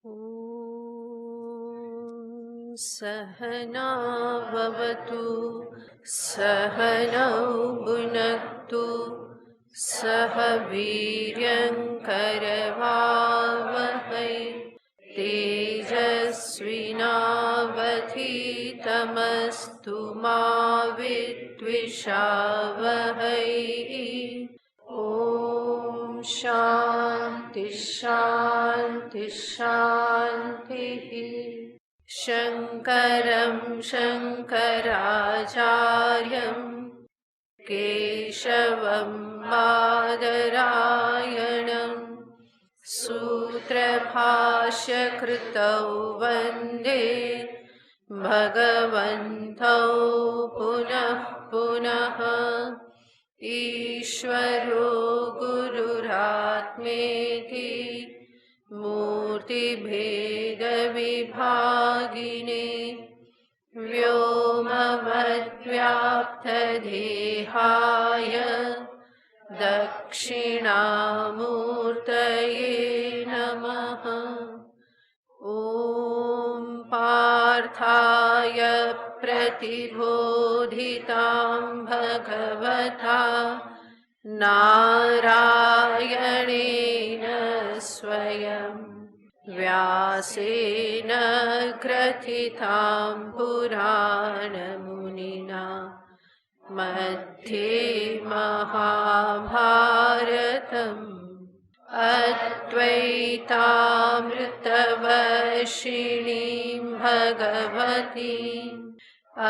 ॐ सहना भवतु सहनौ भुनक्तु सह वीर्यङ्करवावहै तेजस्विनावधीतमस्तु मा विद्विषावहै। ॐ शान्ति शान्ति शान्तिः। शङ्करं शङ्कराचार्यं केशवं बादरायणं सूत्रभाष्यकृतौ वन्दे भगवन्तौ पुनः पुनः। ईश्वरो गुरुरात्मेति मूर्तिभेदविभागिने व्योमवद्व्याप्तदेहाय दक्षिणामूर्तये नमः। ॐ पार्थाय प्रतिबोधितां भगवता नारायणेन स्वयं व्यासेन ग्रथितां पुराणमुनिना मध्ये महाभारतम् अद्वैतामृतवर्षिणीं भगवतीम्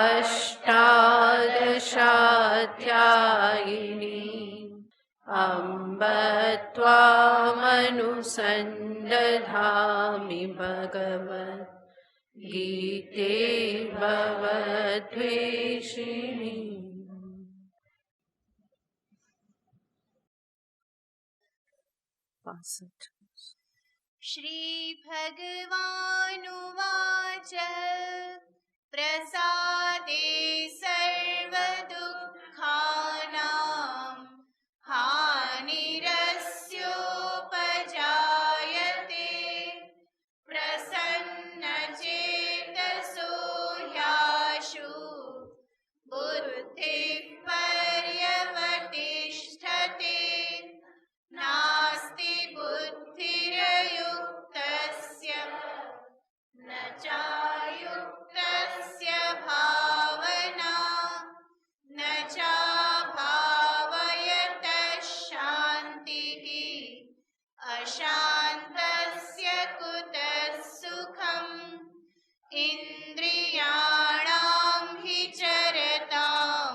अष्टादशाध्यायिनीम् अम्ब त्वामनुसन्दधामि भगवद्गीते भवद्वेषिणी। श्री भगवानुवाच प्रसादे सर्वदुःखानां हानिरस्योपजायते प्रसन्नचेतसो ह्याशु बुद्धिः पर्यवतिष्ठते नास्ति बुद्धिरयुक्तस्य न चायुक्तस्य भावना न चाभावयतः शान्तिः अशान्तस्य कुतः सुखम् इन्द्रियाणां हि चरतां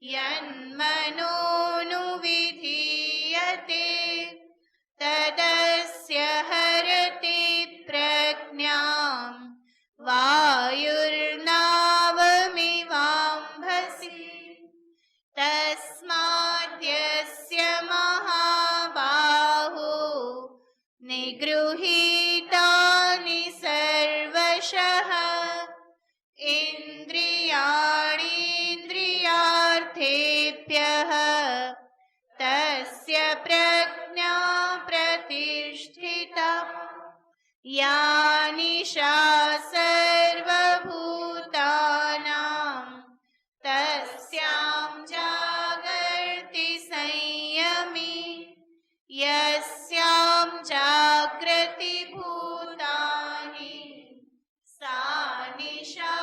यन्मनोनुविधीयते तदस्य हरति प्रज्ञां वायुर्नावमिवाम्भसि तस्माद्यस्य महाबाहो निगृहीतानि सर्वशः इन्द्रियाणीन्द्रियार्थेभ्यः तस्य प्रज्ञा प्रतिष्ठिता या निशा सर्वभूतानां तस्यां जागर्ति संयमी यस्यां जागृति भूतानि सा निशा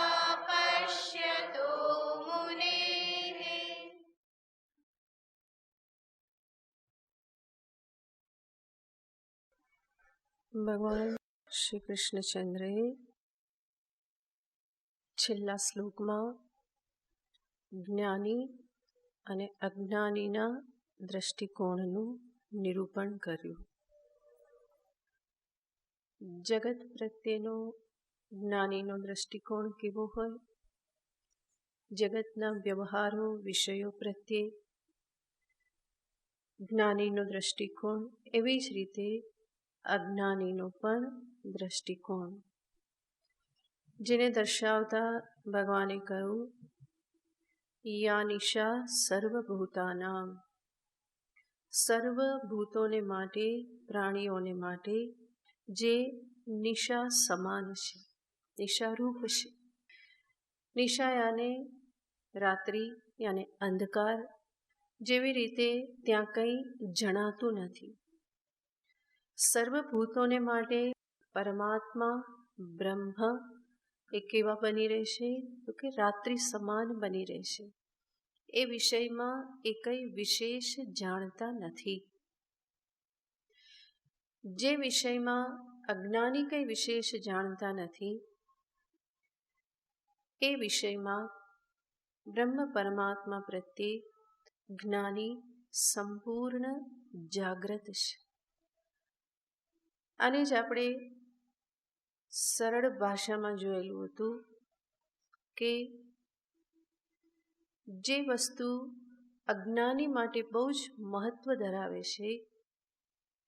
पश्यतो मुनेः। ભગવાન શ્રી કૃષ્ણચંદ્રએ છેલ્લા શ્લોકમાં જ્ઞાની અને અજ્ઞાનીના દ્રષ્ટિકોણનું નિરૂપણ કર્યું. જગત પ્રત્યેનો જ્ઞાનીનો દ્રષ્ટિકોણ કેવો હોય, જગતના વ્યવહારો વિષયો પ્રત્યે જ્ઞાનીનો દ્રષ્ટિકોણ, એવી જ રીતે અજ્ઞાનીનો પણ દ્રષ્ટિકોણ, જેને દર્શાવતા ભગવાને કહ્યું યા નિશા સર્વભૂતાનામ, સર્વભૂતોને માટે, પ્રાણીઓને માટે જે નિશા સમાન છે, નિશારૂપ છે. નિશા યાને રાત્રિ યાને અંધકાર, જેવી રીતે ત્યાં કંઈ જણાતું નથી. સર્વભૂતોને માટે પરમાત્મા બ્રહ્મ એ કેવા બની રહેશે? તો કે રાત્રિ સમાન બની રહેશે. એ વિષયમાં એ કંઈ વિશેષ જાણતા નથી. જે વિષયમાં અજ્ઞાની કંઈ વિશેષ જાણતા નથી, એ વિષયમાં બ્રહ્મ પરમાત્મા પ્રત્યે જ્ઞાની સંપૂર્ણ જાગ્રત છે. આને જ આપણે સરળ ભાષામાં જોયેલું હતું કે જે વસ્તુ અજ્ઞાની માટે બહુ જ મહત્વ ધરાવે છે,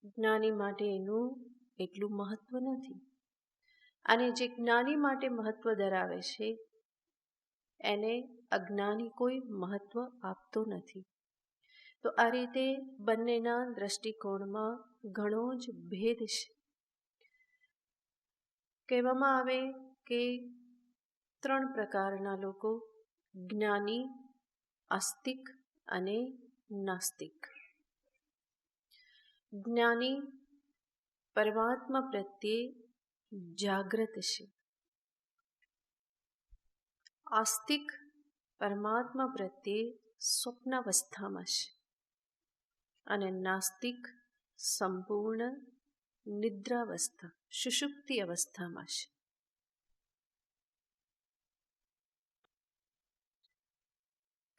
જ્ઞાની માટે એનું એટલું મહત્વ નથી. અને જે જ્ઞાની માટે મહત્વ ધરાવે છે એને અજ્ઞાની કોઈ મહત્વ આપતો નથી. તો આ રીતે બંનેના દ્રષ્ટિકોણમાં ઘણો જ ભેદ છે. કહેવામાં આવે કે 3 પ્રકારના લોકો, જ્ઞાની, આસ્તિક અને નાસ્તિક. જ્ઞાની પરમાત્મા પ્રત્યે જાગ્રત છે. આસ્તિક પરમાત્મા પ્રત્યે સ્વપ્નાવસ્થામાં છે. અને નાસ્તિક સંપૂર્ણ નિદ્રાવસ્થા, સુષુપ્તિ અવસ્થામાં છે.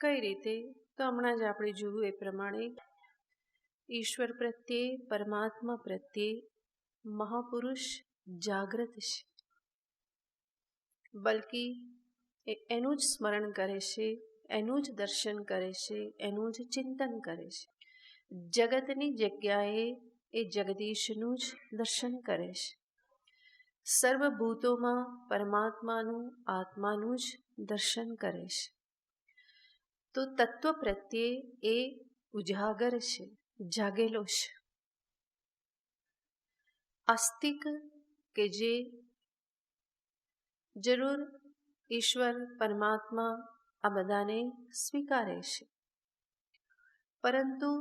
કઈ રીતે? તો હમણાં જ આપણે જોયું એ પ્રમાણે ઈશ્વર પ્રત્યે, પરમાત્મા પ્રત્યે મહાપુરુષ જાગ્રત છે. બલ્કિ એનું જ સ્મરણ કરે છે, એનું જ દર્શન કરે છે, એનું જ ચિંતન કરે છે. જગતની જગ્યાએ એ જગદીશનું જ દર્શન કરે છે. સર્વભૂતોમાં પરમાત્માનું, આત્માનું જ દર્શન કરે છે. તો તત્વ પ્રત્યે એ ઉજાગર છે, જાગેલો છે. આસ્તિક કે જે જરૂર ઈશ્વર પરમાત્મા આ બધાને સ્વીકારે છે, પરંતુ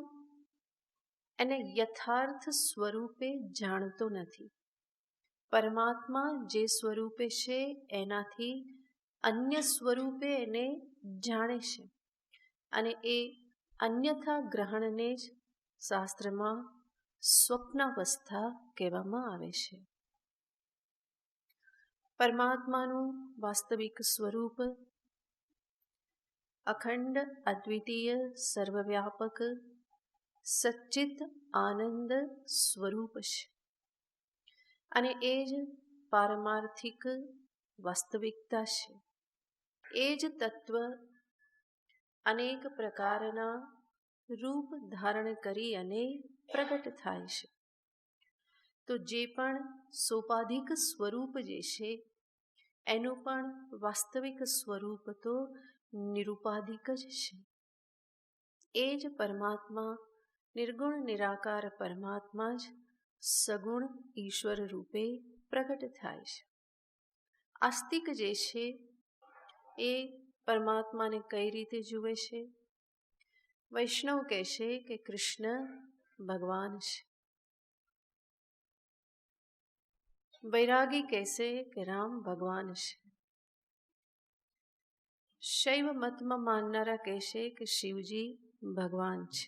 એને યથાર્થ સ્વરૂપે જાણતો નથી. પરમાત્મા જે સ્વરૂપે છે એનાથી અન્ય સ્વરૂપે એને જાણે છે. અને એ અન્યથા ગ્રહણને જ શાસ્ત્રમાં સ્વપ્નાવસ્થા કહેવામાં આવે છે. પરમાત્માનું વાસ્તવિક સ્વરૂપ અખંડ, અદ્વિતીય, સર્વવ્યાપક, સચ્ચિત આનંદ સ્વરૂપ છે. અને એ જ પારમાર્થિક વાસ્તવિકતા છે. એ જ તત્વ અનેક પ્રકારના રૂપ ધારણ કરી અને પ્રગટ થાય છે. તો જે પણ સોપાધિક સ્વરૂપ જે છે એનું પણ વાસ્તવિક સ્વરૂપ તો નિરુપાધિક જ છે. એ જ પરમાત્મા, નિર્ગુણ નિરાકાર પરમાત્મા જ સગુણ ઈશ્વર રૂપે પ્રગટ થાય છે. આસ્તિક જે છે એ પરમાત્માને કઈ રીતે જુએ છે? વૈષ્ણવ કહેશે કે કૃષ્ણ ભગવાન છે. વૈરાગી કહેશે કે રામ ભગવાન છે. શૈવ મતમાં માનનારા કહેશે કે શિવજી ભગવાન છે.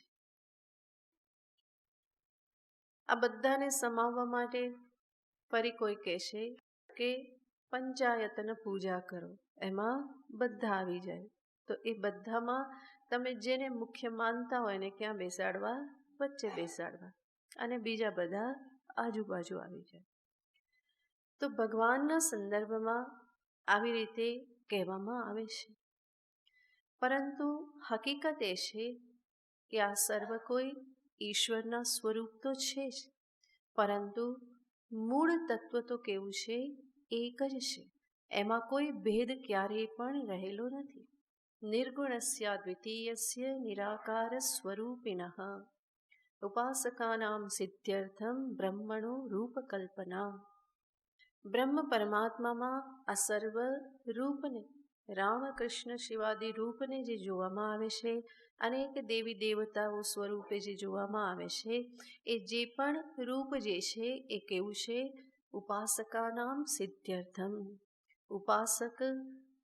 આ બધાને સમાવવા માટે ફરી કોઈ કહેશે કે પંચાયતન પૂજા કરો, એમાં બધા આવી જાય. તો એ બધામાં તમે જેને મુખ્ય માનતા હોય એને ક્યાં બેસાડવા? વચ્ચે બેસાડવા, અને બીજા બધા આજુબાજુ આવી જાય. તો ભગવાનના સંદર્ભમાં આવી રીતે કહેવામાં આવે છે. પરંતુ હકીકત એ છે કે આ સર્વ કોઈ ઈશ્વરના સ્વરૂપ તો છે જ, પરંતુ મૂળ તત્વ તો કેવું છે? એક જ છે. એમાં કોઈ ભેદ ક્યારેય પણ રહેલો નથી. નિર્ગુણસ્ય દ્વિતીયસ્ય નિરાકાર સ્વરૂપિણઃ ઉપાસકાનામ સિદ્ધ્યર્થમ બ્રહ્મણો રૂપકલ્પના. બ્રહ્મ પરમાત્મામાં આ સર્વ રૂપને, રામ કૃષ્ણ શિવાદિ રૂપને જે જોવામાં આવે છે, અનેક દેવી દેવતાઓ સ્વરૂપે જે જોવામાં આવે છે, એ જે પણ રૂપ જે છે એ કેવું છે? ઉપાસકાનામ સિદ્ધ્યર્થમ. ઉપાસક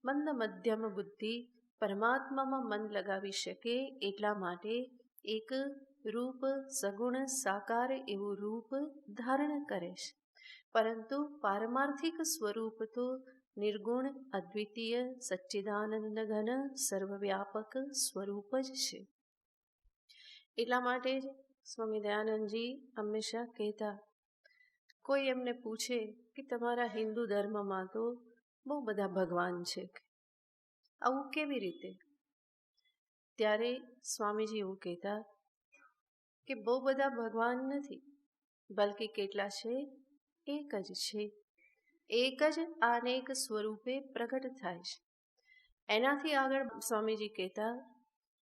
મંદ મધ્યમ બુદ્ધિ પરમાત્મામાં મન લગાવી શકે એટલા માટે એક રૂપ સગુણ સાકાર એવું રૂપ ધારણ કરે છે. પરંતુ પારમાર્થિક સ્વરૂપ તો નિર્ગુણ અદ્વિતીય સચ્ચિદાનંદ ઘન સર્વવ્યાપક સ્વરૂપ જ છે. એટલા માટે જ સ્વામી દયાનંદજી હંમેશા કહેતા, કોઈ એમને પૂછે કે તમારા હિન્દુ ધર્મમાં તો બહુ બધા ભગવાન છે, આવું કેવી રીતે? ત્યારે સ્વામીજી એવું કહેતા કે બહુ બધા ભગવાન નથી, બલ્કિ કેટલા છે? એક જ છે. એક જ અનેક સ્વરૂપે પ્રગટ થાય છે. એનાથી આગળ સ્વામીજી કહેતા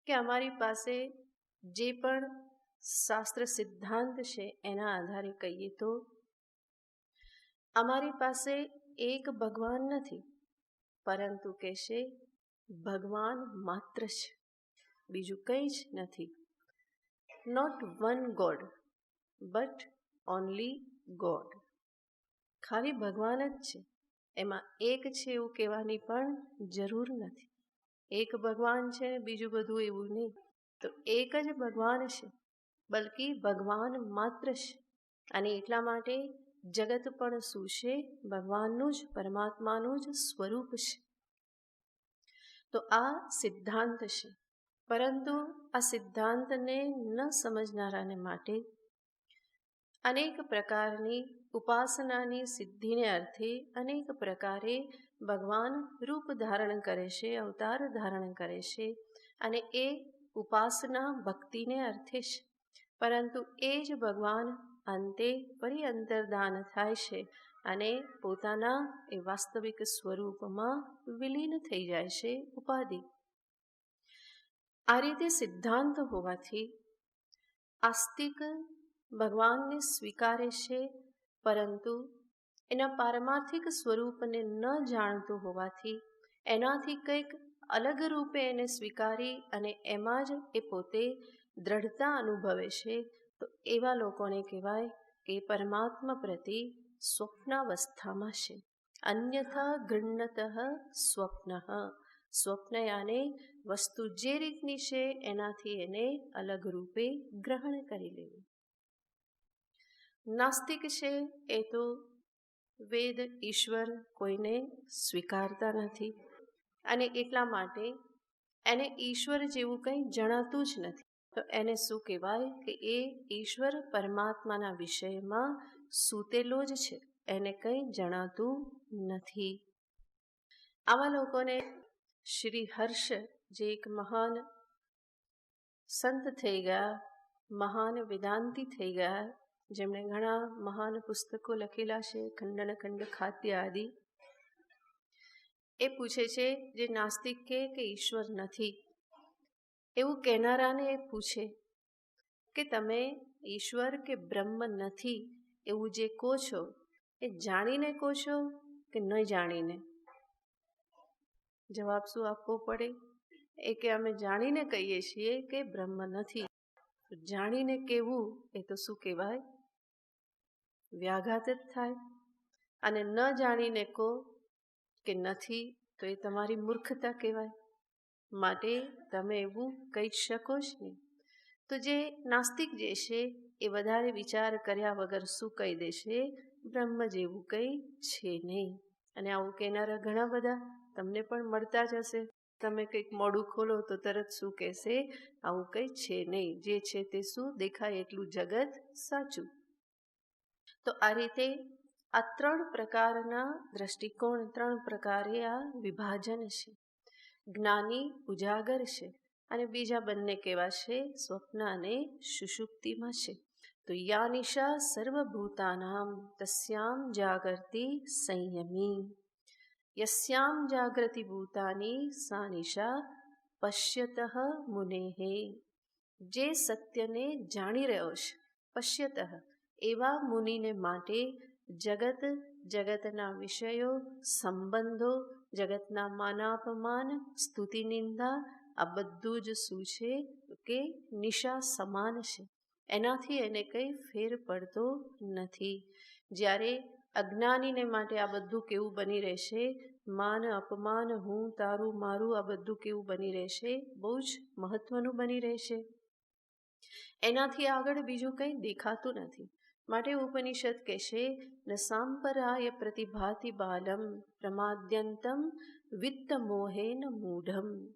કે અમારી પાસે જે પણ શાસ્ત્ર સિદ્ધાંત છે એના આધારે કહીએ તો અમારી પાસે એક ભગવાન નથી, પરંતુ કહેશે ભગવાન માત્ર છે, બીજું કંઈ જ નથી. Not one god but only god. ખાલી ભગવાન જ છે, એમાં એક છે એવું કહેવાની પણ જરૂર નથી. એક ભગવાન છે ને બીજું બધું એવું નહીં, તો એક જ ભગવાન છે, બલ્કિ ભગવાન માત્ર છે. અને એટલા માટે જગત પણ શું છે? ભગવાનનું જ, પરમાત્માનું જ સ્વરૂપ છે. તો આ સિદ્ધાંત છે. પરંતુ આ સિદ્ધાંતને ન સમજનારાને માટે અનેક પ્રકારની ઉપાસનાની સિદ્ધિને અર્થે અનેક પ્રકારે ભગવાન રૂપ ધારણ કરે છે, અવતાર ધારણ કરે છે, અને એ ઉપાસના ભક્તિને અર્થે છે. પરંતુ એ જ ભગવાન અંતે ફરી અંતર્ધાન થાય છે અને પોતાના એ વાસ્તવિક સ્વરૂપમાં વિલીન થઈ જાય છે, ઉપાધિ. આ રીતે સિદ્ધાંત હોવાથી આસ્તિક ભગવાનને સ્વીકારે છે, પરંતુ એના પારમાર્થિક સ્વરૂપને ન જાણતું હોવાથી એનાથી કંઈક અલગ રૂપે એને સ્વીકારી અને એમાં જ એ પોતે દ્રઢતા અનુભવે છે. તો એવા લોકોને કહેવાય કે પરમાત્મા પ્રતિ સ્વપ્નાવસ્થામાં છે. અન્યથા ગૃહ્ણતઃ સ્વપ્ન. સ્વપ્ન યાને વસ્તુ જે રીતની છે એનાથી એને અલગ રૂપે ગ્રહણ કરી લેવું. નાસ્તિક છે એ તો વેદ ઈશ્વર કોઈને સ્વીકારતા નથી, અને એટલા માટે એને ઈશ્વર જેવું કંઈ જણાતું જ નથી. તો એને શું કહેવાય? કે એ ઈશ્વર પરમાત્માના વિષયમાં સૂતેલો જ છે, એને કંઈ જણાતું નથી. આવા લોકોને શ્રી હર્ષ, જે એક મહાન સંત થઈ ગયા, મહાન વેદાંતી થઈ ગયા, જેમણે ઘણા મહાન પુસ્તકો લખેલા છે, ખંડન ખંડ ખાદ્ય આદિ, એ પૂછે છે, જે નાસ્તિક કે ઈશ્વર નથી એવું કહેનારાને એ પૂછે કે તમે ઈશ્વર કે બ્રહ્મ નથી એવું જે કહો છો, એ જાણીને કહો છો કે ન જાણીને? જવાબ શું આપવો પડે? એ કે અમે જાણીને કહીએ છીએ કે બ્રહ્મ નથી. જાણીને કહેવું એ તો શું કહેવાય? વ્યાઘાત જ થાય. અને ન જાણીને કહો કે નથી તો એ તમારી મૂર્ખતા કહેવાય. માટે તમે એવું કહી શકો જ નહીં. તો જે નાસ્તિક જે છે એ વધારે વિચાર કર્યા વગર શું કહી દેશે? બ્રહ્મ જેવું કંઈ છે નહીં. અને આવું કહેનારા ઘણા બધા તમને પણ મળતા જ હશે. તમે કંઈક મોડું ખોલો તો તરત શું કહેશે? આવું કંઈ છે નહીં, જે છે તે શું દેખાય એટલું જગત સાચું. તો આ રીતે આ ત્રણ પ્રકારના દ્રષ્ટિકોણ, ત્રણ પ્રકારે આ વિભાજન છે. જ્ઞાની ઉજાગર છે અને બીજા બંને કેવા છે? સ્વપ્ન અને સુષુપ્તિમાં છે. તો યા નિશા સર્વભૂતાનામ તસ્યામ જાગર્તિ સંયમી. યસ્યામ જાગૃતિ ભૂતાની સા નિશા પશ્યતઃ મુનેહે. જે સત્યને જાણી રહ્યો છે પશ્યતઃ એવા મુનિને માટે જગત, જગતના વિષયો, સંબંધો, જગતના માનાપમાન, સ્તુતિ નિંદા આ બધું જ શું છે કે નિશા સમાન છે. એનાથી એને કંઈ ફેર પડતો નથી. જ્યારે અજ્ઞાનીને માટે આ બધું કેવું બની રહેશે? માન, અપમાન, હું, તારું, મારું આ બધું કેવું બની રહેશે? બહુ જ મહત્વનું બની રહેશે. એનાથી આગળ બીજું કંઈ દેખાતું નથી. માટે ઉપનિષદ કહેશે ન સાંપરાય પ્રતિભાતિ બાલમ પ્રમાદ્યંતમ વિત્ત મોહેન મૂઢમ.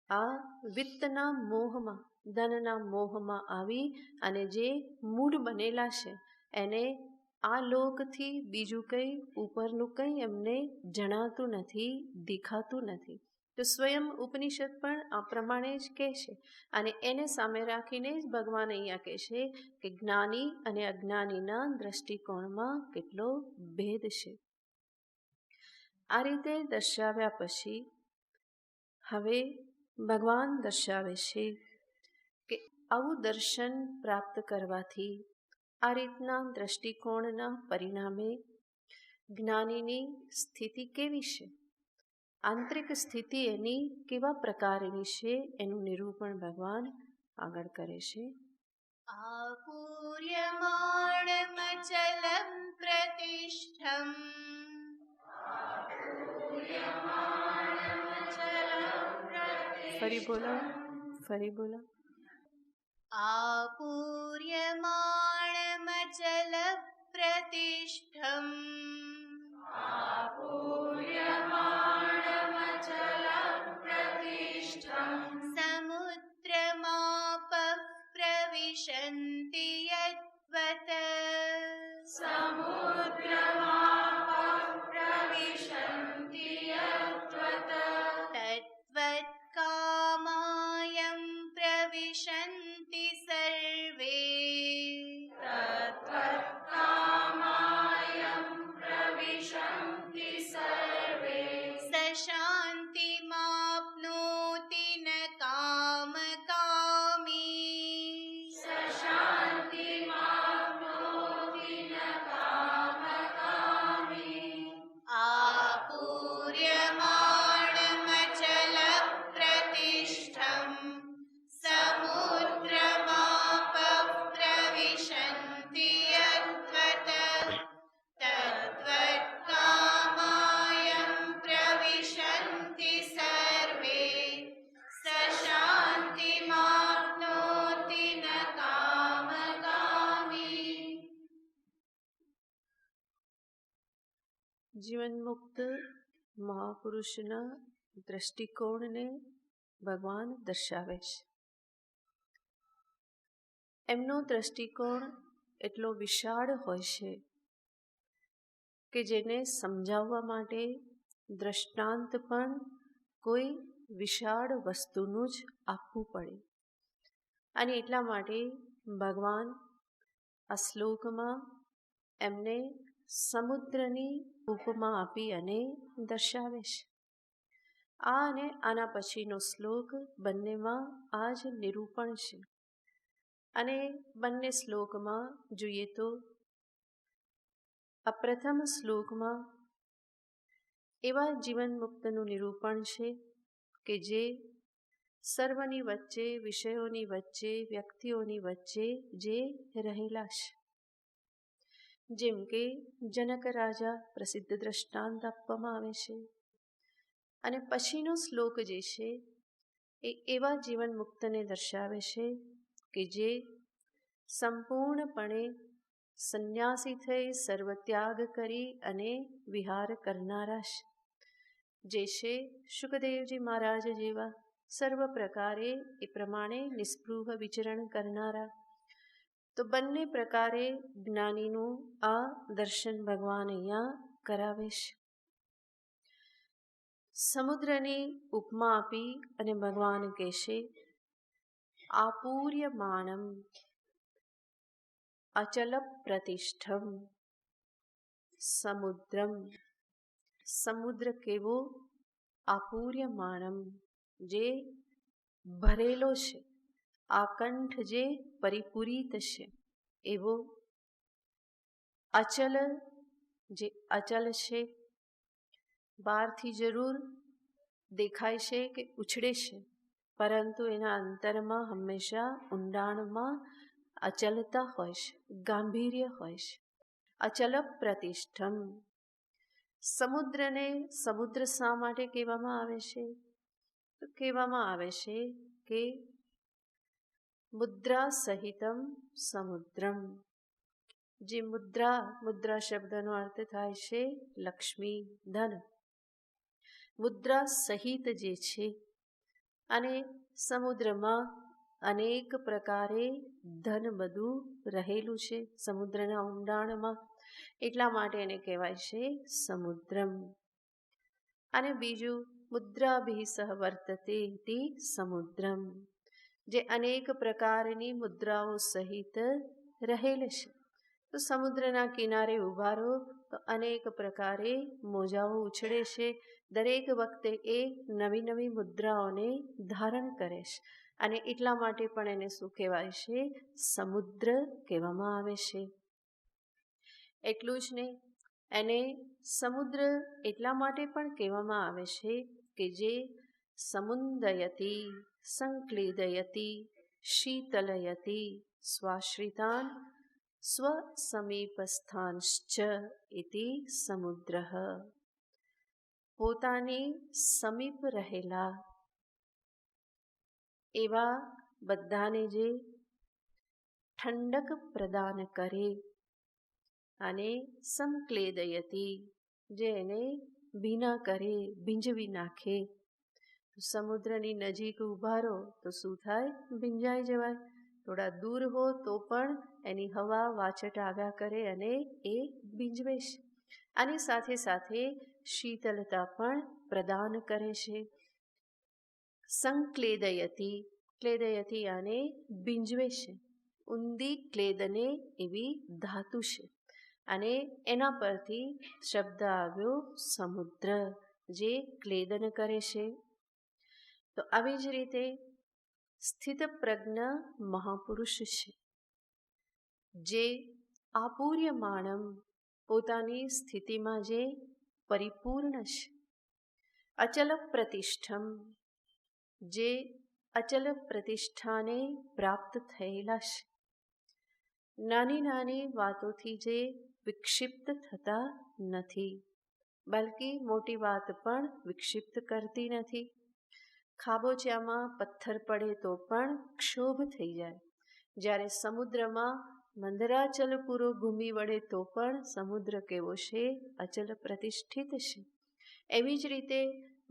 આ વિત્તના મોહમાં, ધનના મોહમાં આવી અને જે મૂઢ બનેલા છે એને આ લોકથી બીજું કંઈ ઉપરનું કંઈ એમને જણાતું નથી, દેખાતું નથી. તો સ્વયં ઉપનિષદ પણ આ પ્રમાણે જ કહેશે. અને એને સામે રાખીને જ ભગવાન અહીંયા કહેશે કે જ્ઞાની અને અજ્ઞાનીના દ્રષ્ટિકોણમાં કેટલો ભેદ છે. આ રીતે દર્શાવ્યા પછી હવે ભગવાન દર્શાવે છે કે આવું દર્શન પ્રાપ્ત કરવાથી આ રીતના દ્રષ્ટિકોણના પરિણામે જ્ઞાનીની સ્થિતિ કેવી છે, આંતરિક સ્થિતિ એની કેવા પ્રકારની છે એનું નિરૂપણ ભગવાન આગળ કરે છે. આપૂર્યમાણમચલં પ્રતિષ્ઠમ ફરી બોલો. આપૂર્યમાણમચલ પ્રતિષ્ઠમ સમુદ્રમાપઃ પ્રવિશન્તિ યદ્વત તદ્વત્ કામાયં પ્રવિશન્તિ સર્વે શાંતિમાપ્નોતિ ન કામકામી. આપૂર્યમાણમચલ પ્રતિષ્ઠમ સમુદ્રમાપઃ પ્રવિશન્તિ યદ્વત તદ્વત્ કામાયં પ્રવિશન્તિ સર્વે શાંતિમાપ્નોતિ ન કામકામી. જીવનમુક્ત મહાપુરુષના દ્રષ્ટિકોણને ભગવાન દર્શાવે છે. એમનો દ્રષ્ટિકોણ એટલો વિશાળ હોય છે કે જેને સમજાવવા માટે દ્રષ્ટાંત પણ કોઈ વિશાળ વસ્તુનું જ આપવું પડે. અને એટલા માટે ભગવાન આ શ્લોકમાં એમને સમુદ્રની ઉપમા આપી અને દર્શાવે છે. આ અને આના પછીનો શ્લોક બંનેમાં આ જ નિરૂપણ છે. અને બંને શ્લોકમાં જોઈએ તો આ પ્રથમ શ્લોકમાં એવા જીવન મુક્તનું નિરૂપણ છે કે જે સર્વની વચ્ચે, વિષયોની વચ્ચે, વ્યક્તિઓની વચ્ચે જે રહેલા છે. જેમ કે જનક રાજા પ્રસિદ્ધ દ્રષ્ટાંત આપવામાં આવે છે. અને પછીનો શ્લોક જે છે એ એવા જીવન મુક્તને દર્શાવે છે કે જે સંપૂર્ણપણે સંન્યાસી થઈ સર્વ ત્યાગ કરી અને વિહાર કરનારા છે. જે છે શુકદેવજી મહારાજ જેવા સર્વ પ્રકારે એ પ્રમાણે નિસ્પૃહ વિચરણ કરનારા. તો બંને પ્રકારે જ્ઞાનીનું આ દર્શન ભગવાન અહીંયા કરાવે છે. સમુદ્રની ઉપમા આપી અને ભગવાન કહેશે આપૂર્યમાણમ અચલ પ્રતિષ્ઠમ સમુદ્રમ. સમુદ્ર કેવો? આપૂર્યમાણમ, જે ભરેલો છે, આકંઠ જે પરિપૂરિત છે એવો અચલ જે અચલ છે, બહારથી જરૂર દેખાય છે કે ઉછળે છે, પરંતુ એના અંતરમાં હંમેશા ઊંડાણમાં અચલતા હોય છે, ગાંભીર્ય હોય છે. અચલ પ્રતિષ્ઠમ. સમુદ્રને સમુદ્ર શા માટે કહેવામાં આવે છે? તો કહેવામાં આવે છે કે મુદ્રા સહિતમ સમુદ્રમ. જે મુદ્રા શબ્દનો અર્થ થાય છે લક્ષ્મી, ધન. મુદ્રા સહિત જે છે, અને સમુદ્રમાં અનેક પ્રકારે ધન બધું રહેલું છે સમુદ્રના ઊંડાણમાં, એટલા માટે એને કહેવાય છે સમુદ્રમ. અને બીજું મુદ્રાભિ સહ વર્તતે તે સમુદ્રમ, જે અનેક પ્રકારની મુદ્રાઓ સહિત રહેલ છે. તો સમુદ્રના કિનારે ઊભા રહો તો અનેક પ્રકારે મોજાઓ ઉછળે છે, દરેક વખતે એ નવી નવી મુદ્રાઓને ધારણ કરે છે, અને એટલા માટે પણ એને શું કહેવાય છે? સમુદ્ર કહેવામાં આવે છે. એટલું જ નહીં, એને સમુદ્ર એટલા માટે પણ કહેવામાં આવે છે કે જે સમુદયતી, સંક્લેદયતી, શીતલયતી, સ્વાશ્રિતાન સ્વસમીપસ્થાંશ્ચ ઇતિ સમુદ્રઃ. પોતાની સમીપ રહેલા એવા બધાને જે ઠંડક પ્રદાન કરે, અને સંક્લેદયતી, જે એને ભીના કરે, ભીંજવી નાખે. સમુદ્રની નજીક ઊભા રહો તો શું થાય? ભીંજાઈ જવાય. થોડા દૂર હો તો પણ એની હવા વાછટ આવ્યા કરે અને એ ભીંજવે છે. આની સાથે સાથે શીતલતા પણ પ્રદાન કરે છે. સંક્લેદયતી, ક્લેદયતી આને ભીંજવે છે. ઊંદી ક્લેદને એવી ધાતુ છે, અને એના પરથી શબ્દ આવ્યો સમુદ્ર, જે ક્લેદન કરે છે. તો આવી જ રીતે સ્થિત પ્રજ્ઞ મહાપુરુષ છે, જે આપૂર્યમાણમ, પોતાની સ્થિતિમાં જે પરિપૂર્ણ છે. અચલ પ્રતિષ્ઠમ, જે અચલ પ્રતિષ્ઠાને પ્રાપ્ત થયેલા છે. નાની નાની વાતોથી જે વિક્ષિપ્ત થતા નથી, બલ્કિ મોટી વાત પણ વિક્ષિપ્ત કરતી નથી. ખાબોચિયામાં પથ્થર પડે તો પણ ક્ષોભ થઈ જાય, જ્યારે સમુદ્રમાં મંદરાચલ પૂરો ઘૂમી વળે તો પણ સમુદ્ર કેવો છે? અચલ પ્રતિષ્ઠિત છે. એવી જ રીતે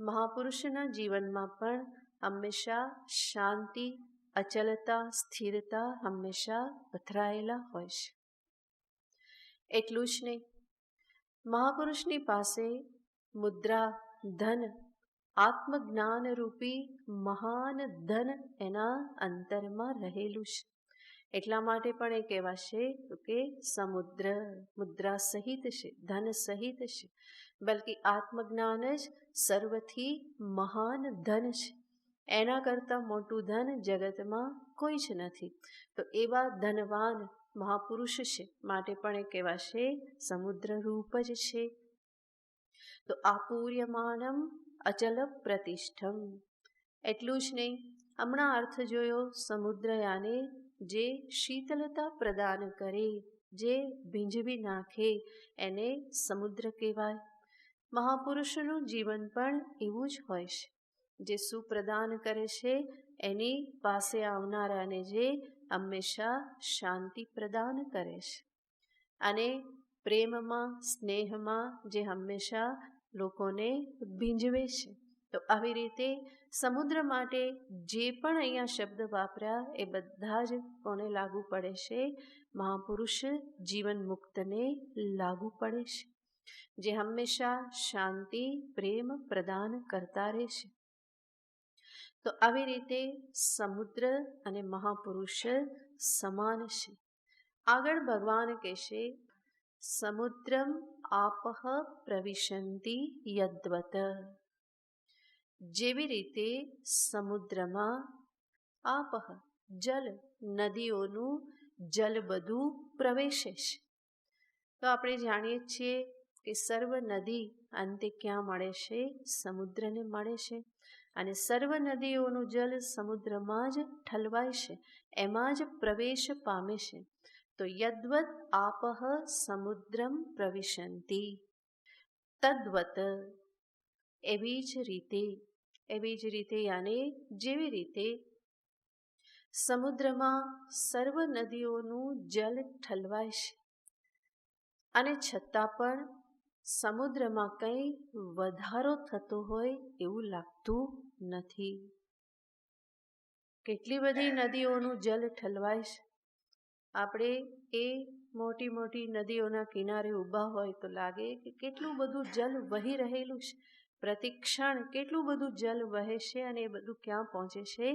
મહાપુરુષના જીવનમાં પણ હંમેશા શાંતિ, અચલતા, સ્થિરતા હંમેશા પથરાયેલા હોય છે. એટલું જ નહીં, મહાપુરુષની પાસે મુદ્રા, ધન, આત્મજ્ઞાન રૂપી મહાન ધન એના અંતરમાં રહેલું છે. એટલા માટે પણ એ કહેવાશે કે સમુદ્ર મુદ્રા સહિત છે, ધન સહિત છે, બલ્કિ આત્મજ્ઞાન જ સર્વથી મહાન ધન છે. એના કરતાં મોટું ધન જગતમાં કોઈ જ નથી. તો એવા ધનવાન મહાપુરુષ છે, માટે પણ એ કહેવાશે સમુદ્ર રૂપ જ છે. તો આપૂર્યમાણમ અચલ પ્રતિષ્ઠમ. એટલું જ નહીં, હમણાં અર્થ જોયો સમુદ્રયાને જે શીતલતા પ્રદાન કરે, જે ભીંજવી નાખે, એને સમુદ્ર કહેવાય. મહાપુરુષનું જીવન પણ એવું જ હોય છે, જે સુપ્રદાન કરે છે, એની પાસે આવનારાને જે હંમેશા શાંતિ પ્રદાન કરે છે, અને પ્રેમમાં, સ્નેહમાં જે હંમેશા લોકોને ભીંજવે છે. તો આવી રીતે સમુદ્ર માટે જે પણ અહીંયા શબ્દ વાપર્યા એ બધા જ કોને લાગુ પડે છે? મહાપુરુષ જીવન મુક્તને લાગુ પડે છે, જે હંમેશા શાંતિ, પ્રેમ પ્રદાન કરતા રહે છે. તો આવી રીતે સમુદ્ર અને મહાપુરુષ સમાન છે. આગળ ભગવાન કહેશે સમુદ્રમ આપઃ પ્રવિશંતિ યદ્વત. જેવી રીતે સમુદ્રમાં આપઃ જલ, નદીઓનું જલ બધું પ્રવેશે છે. તો આપણે જાણીએ છીએ કે સર્વ નદી અંતે ક્યાં મળે છે? સમુદ્રને મળે છે. અને સર્વ નદીઓનું જલ સમુદ્રમાં જ ઠલવાય છે, એમાં જ પ્રવેશ પામે છે. તો યદ્વત આપઃ સમુદ્રમ પ્રવિશંતિ તદ્વત, એવી જ રીતે યાને જેવી રીતે સમુદ્રમાં સર્વ નદીઓનું જલ ઠલવાય છે અને છતાં પણ સમુદ્રમાં કંઈ વધારો થતો હોય એવું લાગતું નથી. કેટલી બધી નદીઓનું જલ ઠલવાય છે. આપણે એ મોટી મોટી નદીઓના કિનારે ઊભા હોય તો લાગે કે કેટલું બધું જલ વહી રહેલું છે. પ્રતિક્ષણ કેટલું બધું જલ વહે છે અને એ બધું ક્યાં પહોંચે છે?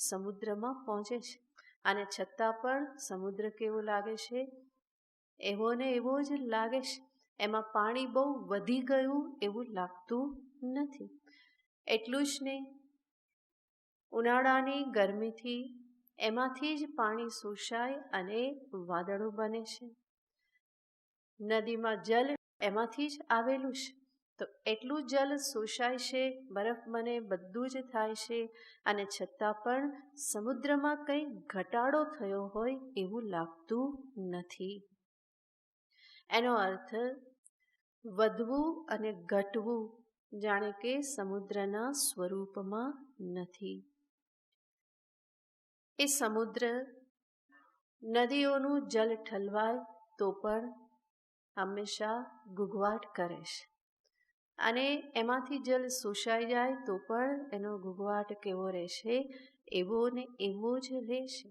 સમુદ્રમાં પહોંચે છે. અને છતાં પણ સમુદ્ર કેવો લાગે છે? એવો ને એવો જ લાગે છે. એમાં પાણી બહુ વધી ગયું એવું લાગતું નથી. એટલું જ નહીં, ઉનાળાની ગરમીથી એમાંથી જ પાણી શોષાય અને વાદળો બને છે. નદીમાં જલ એમાંથી જ આવેલું છે. તો એટલું જલ શોષાય છે, બરફ બને, બધું જ થાય છે અને છતાં પણ સમુદ્રમાં કંઈ ઘટાડો થયો હોય એવું લાગતું નથી. એનો અર્થ વધવું અને ઘટવું જાણે કે સમુદ્રના સ્વરૂપમાં નથી. એ સમુદ્ર નદીઓનું જલ ઠલવાય તો પણ હંમેશા ઘૂઘવાટ કરે છે અને એમાંથી જલ શોષાઈ જાય તો પણ એનો ઘૂઘવાટ કેવો રહેશે? એવો ને એવો જ રહેશે.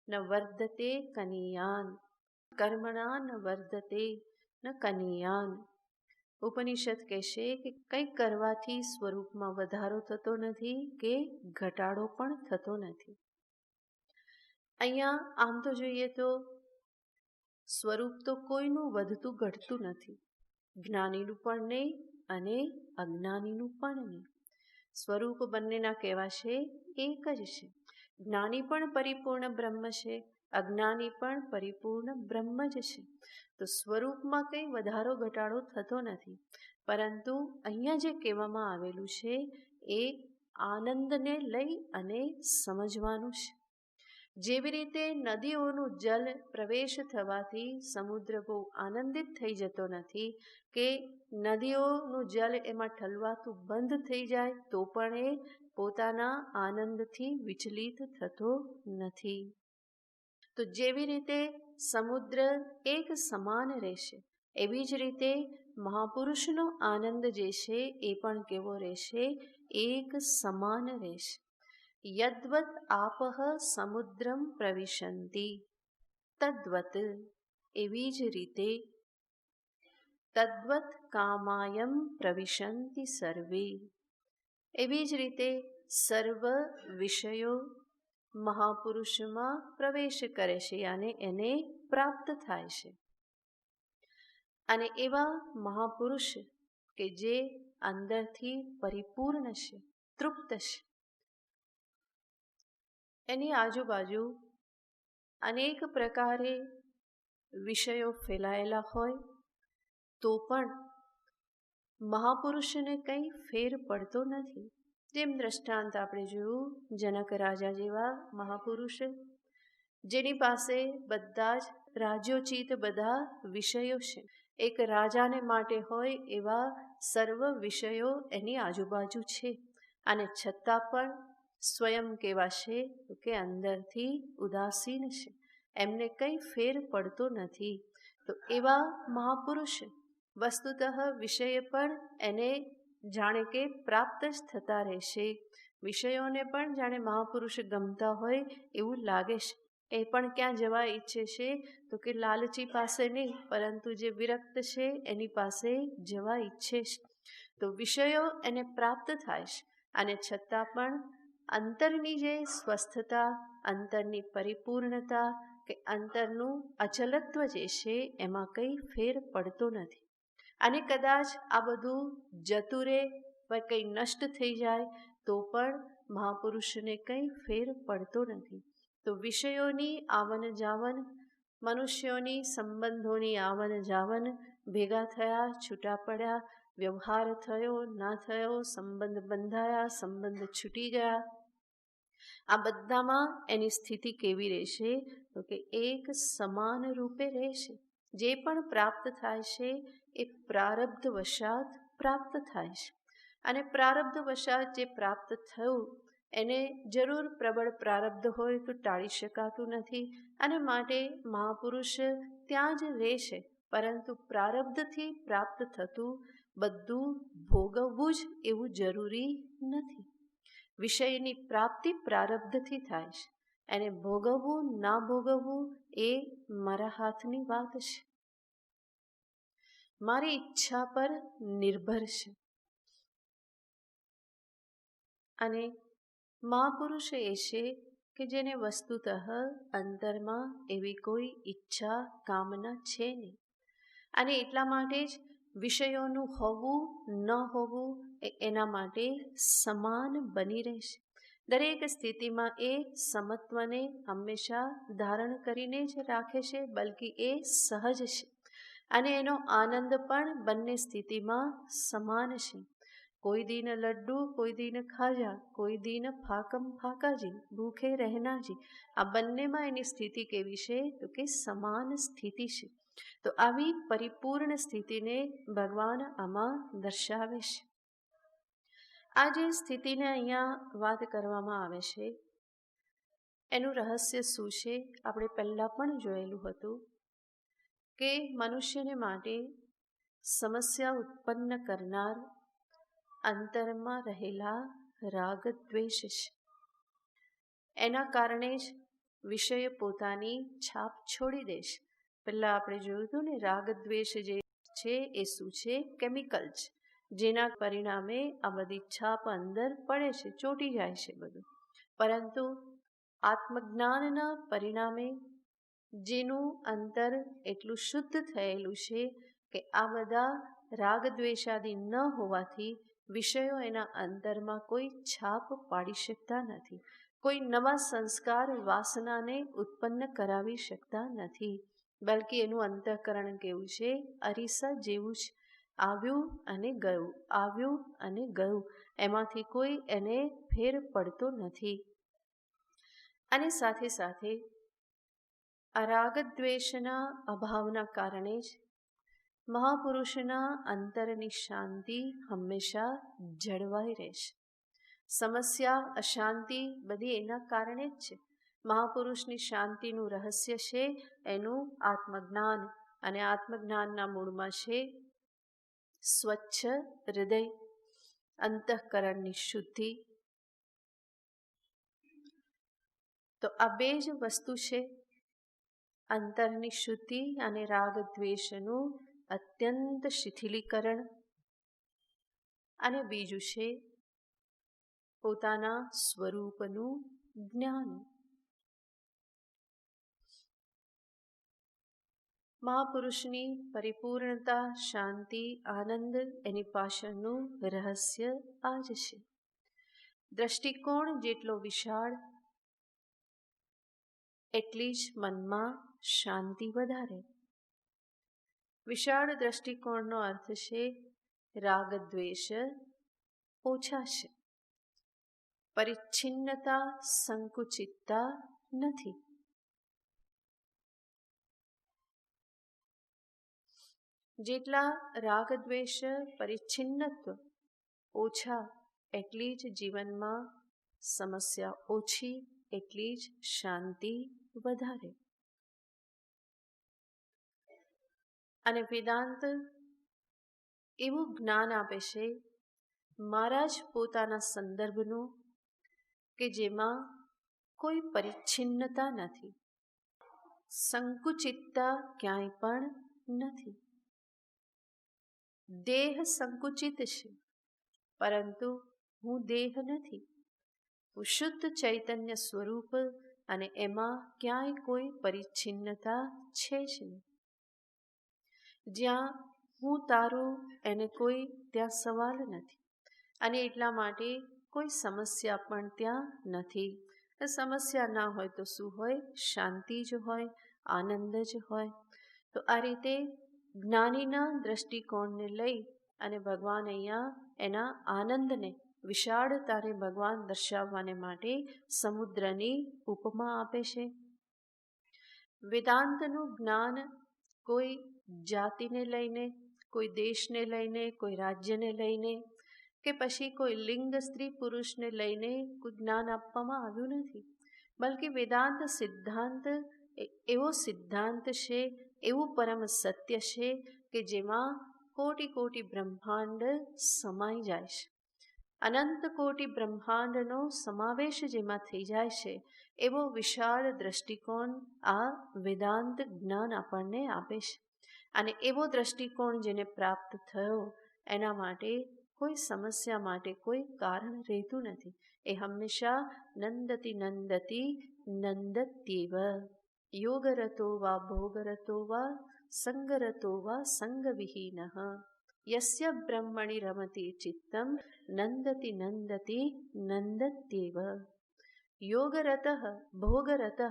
ન વર્ધતે કનીયાન કર્મણા ન વર્ધતે ન કનીયાન. ઉપનિષદ કહેશે કે કંઈક કરવાથી સ્વરૂપમાં વધારો થતો નથી કે ઘટાડો પણ થતો નથી. અહીંયા આમ તો જોઈએ તો સ્વરૂપ તો કોઈનું વધતું ઘટતું નથી, જ્ઞાનીનું પણ નહીં અને અજ્ઞાનીનું પણ નહીં. સ્વરૂપ બંનેના કેવા છે? એક જ છે. જ્ઞાની પણ પરિપૂર્ણ બ્રહ્મ છે, અજ્ઞાની પણ પરિપૂર્ણ બ્રહ્મ જ છે. તો સ્વરૂપમાં કંઈ વધારો ઘટાડો થતો નથી. પરંતુ અહીંયા જે કહેવામાં આવેલું છે એ આનંદને લઈ અને સમજવાનું છે. જેવી રીતે નદીઓનું જલ પ્રવેશ થવાથી સમુદ્ર બહુ આનંદિત થઈ જતો નથી કે નદીઓનું જલ એમાં ઠલવાતું બંધ થઈ જાય તો પણ એ પોતાના આનંદથી વિચલિત થતો નથી. તો જેવી રીતે સમુદ્ર એક સમાન રહેશે, એવી જ રીતે મહાપુરુષનો આનંદ જે છે એ પણ કેવો રહેશે? એક સમાન રહેશે. યદ્વત આપઃ સમુદ્રમ પ્રવિશંતિ તદ્વત, એવી જ રીતે તદ્વત કામાયમ પ્રવિશંતિ સર્વે, એવી જ રીતે સર્વ વિષયો મહાપુરુષમાં પ્રવેશ કરે છે અને એને પ્રાપ્ત થાય છે. અને એવા મહાપુરુષ કે જે અંદરથી પરિપૂર્ણ છે, તૃપ્ત છે, એની આજુબાજુ અનેક પ્રકારે વિષયો ફેલાયેલા હોય તો પણ મહાપુરુષને કંઈ ફેર પડતો નથી. જેમ દ્રષ્ટાંત આપણે જોયું, જનક રાજા જેવા મહાપુરુષ જેની પાસે બધા જ રાજ્યોચિત બધા વિષયો છે. એક રાજાને માટે હોય એવા સર્વ વિષયો એની આજુબાજુ છે અને છતાં પણ સ્વયં કેવા છે કે અંદરથી ઉદાસીન છે, એમને કંઈ ફેર પડતો નથી. તો એવા મહાપુરુષ વસ્તુતઃ વિષય પણ એને જાણે કે પ્રાપ્ત જ થતા રહેશે. વિષયોને પણ જાણે મહાપુરુષ ગમતા હોય એવું લાગે છે. એ પણ ક્યાં જવા ઈચ્છે છે? તો કે લાલચી પાસે નહીં, પરંતુ જે વિરક્ત છે એની પાસે જવા ઈચ્છે છે. તો વિષયો એને પ્રાપ્ત થાય છે અને છતાં પણ અંતરની જે સ્વસ્થતા, અંતરની પરિપૂર્ણતા કે અંતરનું અચલત્વ જે છે એમાં કંઈ ફેર પડતો નથી. અને કદાચ આ બધું જતું રહે, કંઈ નષ્ટ થઈ જાય તો પણ મહાપુરુષને કંઈ ફેર પડતો નથી. તો વિષયોની આવન જાવન, મનુષ્યોની સંબંધોની આવન જાવન, ભેગા થયા, છૂટા પડ્યા, વ્યવહાર થયો, ના થયો, સંબંધ બંધાયા, સંબંધ છૂટી ગયા, આ બધામાં એની સ્થિતિ કેવી રહેશે? તો કે એક સમાન રૂપે રહેશે. જે પણ પ્રાપ્ત થાય છે એ પ્રારબ્ધ વશાત પ્રાપ્ત થાય છે. અને પ્રારબ્ધ વશાત જે પ્રાપ્ત થયું એને જરૂર પ્રબળ પ્રારબ્ધ હોય તો ટાળી શકાતું નથી, અને માટે મહાપુરુષ ત્યાં જ રહેશે. પરંતુ પ્રારબ્ધથી પ્રાપ્ત થતું બધું ભોગવવું જ એવું જરૂરી નથી. વિષયની પ્રાપ્તિ પ્રારબ્ધથી થાય છે, એને ભોગવવું ના ભોગવવું એ મારા હાથની વાત છે, મારી ઈચ્છા પર નિર્ભર છે. અને મહાપુરુષ એ છે કે જેને વસ્તુતઃ અંતરમાં એવી કોઈ ઈચ્છા કામના છે નહીં, અને એટલા માટે જ વિષયોનું હોવું ન હોવું એ એના માટે સમાન બની રહેશે. દરેક સ્થિતિમાં એ સમત્વને હંમેશા ધારણ કરીને જ રાખે છે, બલ્કિ એ સહજ છે, અને એનો આનંદ પણ બંને સ્થિતિમાં સમાન છે. કોઈ દિન લડ્ડુ, કોઈ દિન ખાજા, કોઈ દિન ફાકમ ફાકાજી, ભૂખે રહેનાજી. આ બંનેમાં એની સ્થિતિ કેવી છે? તો કે સમાન સ્થિતિ છે. તો આવી પરિપૂર્ણ સ્થિતિને ભગવાન આમાં દર્શાવે છે. આ જે સ્થિતિને અહીંયા વાત કરવામાં આવે છે એનું રહસ્ય શું છે? આપણે પહેલાં પણ જોયેલું હતું કે મનુષ્યને માટે સમસ્યા ઉત્પન્ન કરનાર અંતરમાં રહેલા રાગ દ્વેષ છે. એના કારણે જ વિષય પોતાની છાપ છોડી દેશે. પહેલાં આપણે જોયું હતું ને, રાગ દ્વેષ જે છે એ શું છે? કેમિકલ છે, જેના પરિણામે આ બધી છાપ અંદર પડે છે, ચોંટી જાય છે બધું. પરંતુ આત્મજ્ઞાનના પરિણામે જેનું અંતર એટલું શુદ્ધ થયેલું છે કે આ બધા રાગ દ્વેષાદિ ન હોવાથી વિષયો એના અંતરમાં કોઈ છાપ પાડી શકતા નથી, કોઈ નવા સંસ્કાર વાસનાને ઉત્પન્ન કરાવી શકતા નથી. બલ્કિ એનું અંતઃકરણ કેવું છે? અરીસા જેવું જ, આવ્યું અને ગયું, આવ્યું અને ગયું, એમાંથી કોઈ એને ફેર પડતો નથી. અને સાથે સાથે આ રાગ દ્વેષના અભાવના કારણે જ મહાપુરુષના અંતરની શાંતિ હંમેશા જળવાઈ રહેશે. સમસ્યા, અશાંતિ બધી એના કારણે જ છે. મહાપુરુષની શાંતિનું રહસ્ય છે એનું આત્મજ્ઞાન, અને આત્મજ્ઞાનના મૂળમાં છે સ્વચ્છ હૃદય, અંતઃકરણની શુદ્ધિ. તો આ બે જ વસ્તુ છે, અંતરની શુદ્ધિ અને રાગ દ્વેષનું અત્યંત શિથિલીકરણ, અને બીજું છે પોતાના સ્વરૂપનું જ્ઞાન. મહાપુરુષની પરિપૂર્ણતા, શાંતિ, આનંદ એની પાછળનું રહસ્ય આ જ છે. દ્રષ્ટિકોણ જેટલો વિશાળ એટલી જ મનમાં શાંતિ વધારે. વિશાળ દ્રષ્ટિકોણનો અર્થ છે રાગ દ્વેષ ઓછા છે, પરિચ્છિન્નતા, સંકુચિતતા નથી. જેટલા રાગ દ્વેષ પરિચ્છિન્નત્વ ઓછા એટલી જ જીવનમાં સમસ્યા ઓછી, એટલી જ શાંતિ વધારે. અને વેદાંત એવું જ્ઞાન આપે છે મારા જ પોતાના સંદર્ભનું, કે જેમાં કોઈ પરિચ્છિન્નતા નથી, સંકુચિતતા ક્યાંય પણ નથી. દેહ સંકુચિત છે, પરંતુ હું દેહ નથી. હું શુદ્ધ ચૈતન્ય સ્વરૂપ, અને એમાં ક્યાંય કોઈ પરિચ્છિન્નતા છે જ નહીં. જ્યાં હું તારું એને કોઈ ત્યાં સવાલ નથી, અને એટલા માટે કોઈ સમસ્યા પણ ત્યાં નથી. સમસ્યા ના હોય તો શું હોય? શાંતિ જ હોય, આનંદ જ હોય. તો આ રીતે જ્ઞાનીના દ્રષ્ટિકોણને લઈ અને ભગવાન અહીંયા એના આનંદને, વિશાળતાને ભગવાન દર્શાવવાને માટે સમુદ્રની ઉપમા આપે છે. વેદાંતનું જ્ઞાન કોઈ જાતિને લઈને, કોઈ દેશને લઈને, કોઈ રાજ્યને લઈને કે પછી કોઈ લિંગ સ્ત્રી પુરુષને લઈને કોઈ જ્ઞાન આપવામાં આવ્યું નથી. બલ્કિ વેદાંત સિદ્ધાંત એવો સિદ્ધાંત છે, એવું પરમ સત્ય છે કે જેમાં કોટી કોટી બ્રહ્માંડ સમાઈ જાય છે. અનંત કોટી બ્રહ્માંડનો સમાવેશ જેમાં થઈ જાય છે, એવો વિશાળ દ્રષ્ટિકોણ આ વેદાંત જ્ઞાન આપણને આપે છે. અને એવો દ્રષ્ટિકોણ જેને પ્રાપ્ત થયો એના માટે કોઈ સમસ્યા માટે કોઈ કારણ રહેતું નથી. એ હંમેશા નંદતી નંદતી નંદત્યેવ. યોગરતો વા ભોગરતો વા સંગરતો વા સંગવિહીનઃ યસ્ય બ્રહ્મણિ રમતી ચિત્તમ નંદતી નંદતી નંદત્યેવ. યોગરતઃ ભોગરતઃ.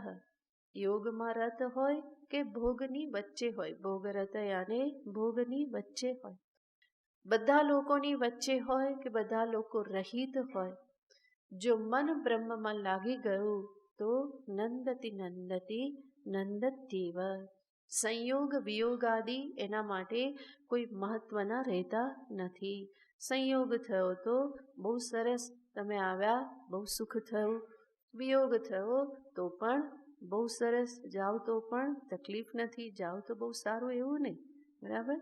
યોગમાં રત હોય કે ભોગની વચ્ચે હોય, ભોગરત યાને ભોગની વચ્ચે હોય, બધા લોકોની વચ્ચે હોય કે બધા લોકો રહિત હોય, જો મન બ્રહ્મમાં લાગી ગયું તો નંદતી નંદતી નંદત્યેવ. સંયોગ વિયોગાદી એના માટે કોઈ મહત્વના રહેતા નથી. સંયોગ થયો તો બહુ સરસ, તમે આવ્યા, બહુ સુખ થયું. વિયોગ થયો તો પણ બહુ સરસ, જાઓ તો પણ તકલીફ નથી, જાઓ તો બહુ સારું, એવું નહીં. બરાબર?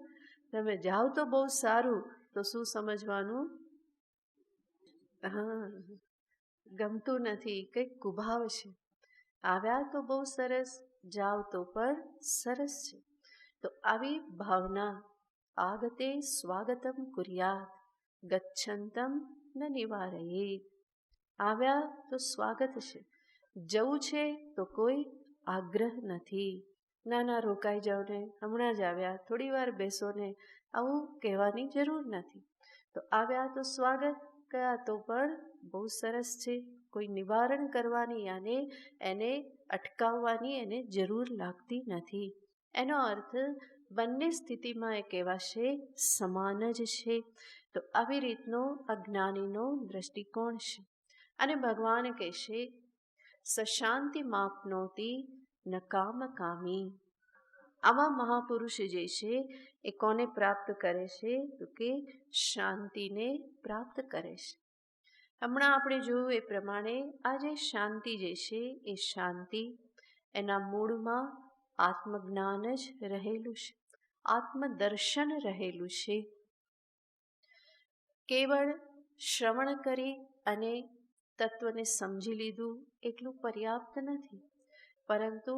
તમે જાઓ તો બહુ સારું, તો શું સમજવાનું? હા, ગમતું નથી, કંઈક કુભાવ છે. આવ્યા તો બહુ સરસ, જાઓ તો પણ સરસ છે. તો આવી ભાવના આગતે સ્વાગતમ કુર્યાત ગચ્છંતમ ન નિવારયેત. આવ્યા તો સ્વાગત છે, જવું છે તો કોઈ આગ્રહ નથી. ના ના, રોકાઈ જાઓ ને, હમણાં જ આવ્યા, થોડી વાર બેસો ને, આવું કહેવાની જરૂર નથી. તો આવ્યા તો સ્વાગત, ગયા તો પણ બહુ સરસ છે. કોઈ નિવારણ કરવાની યાને એને અટકાવવાની એને જરૂર લાગતી નથી. એનો અર્થ બંને સ્થિતિમાં એ કહેવાશે સમાન જ છે. તો આવી રીતનો અજ્ઞાનીનો દ્રષ્ટિકોણ છે. અને ભગવાન કહેશે સશાંતિ માપનોતી ન કામ કામી. આવા મહાપુરુષ જે છે એ કોને પ્રાપ્ત કરે છે? તો કે શાંતિને પ્રાપ્ત કરે છે. હમણાં આપણે જોયું એ પ્રમાણે આ જે શાંતિ જે છે એ શાંતિ એના મૂળમાં આત્મજ્ઞાન જ રહેલું છે, આત્મદર્શન રહેલું છે. કેવળ શ્રવણ કરી અને તત્વને સમજી લીધું એટલું પર્યાપ્ત નથી, પરંતુ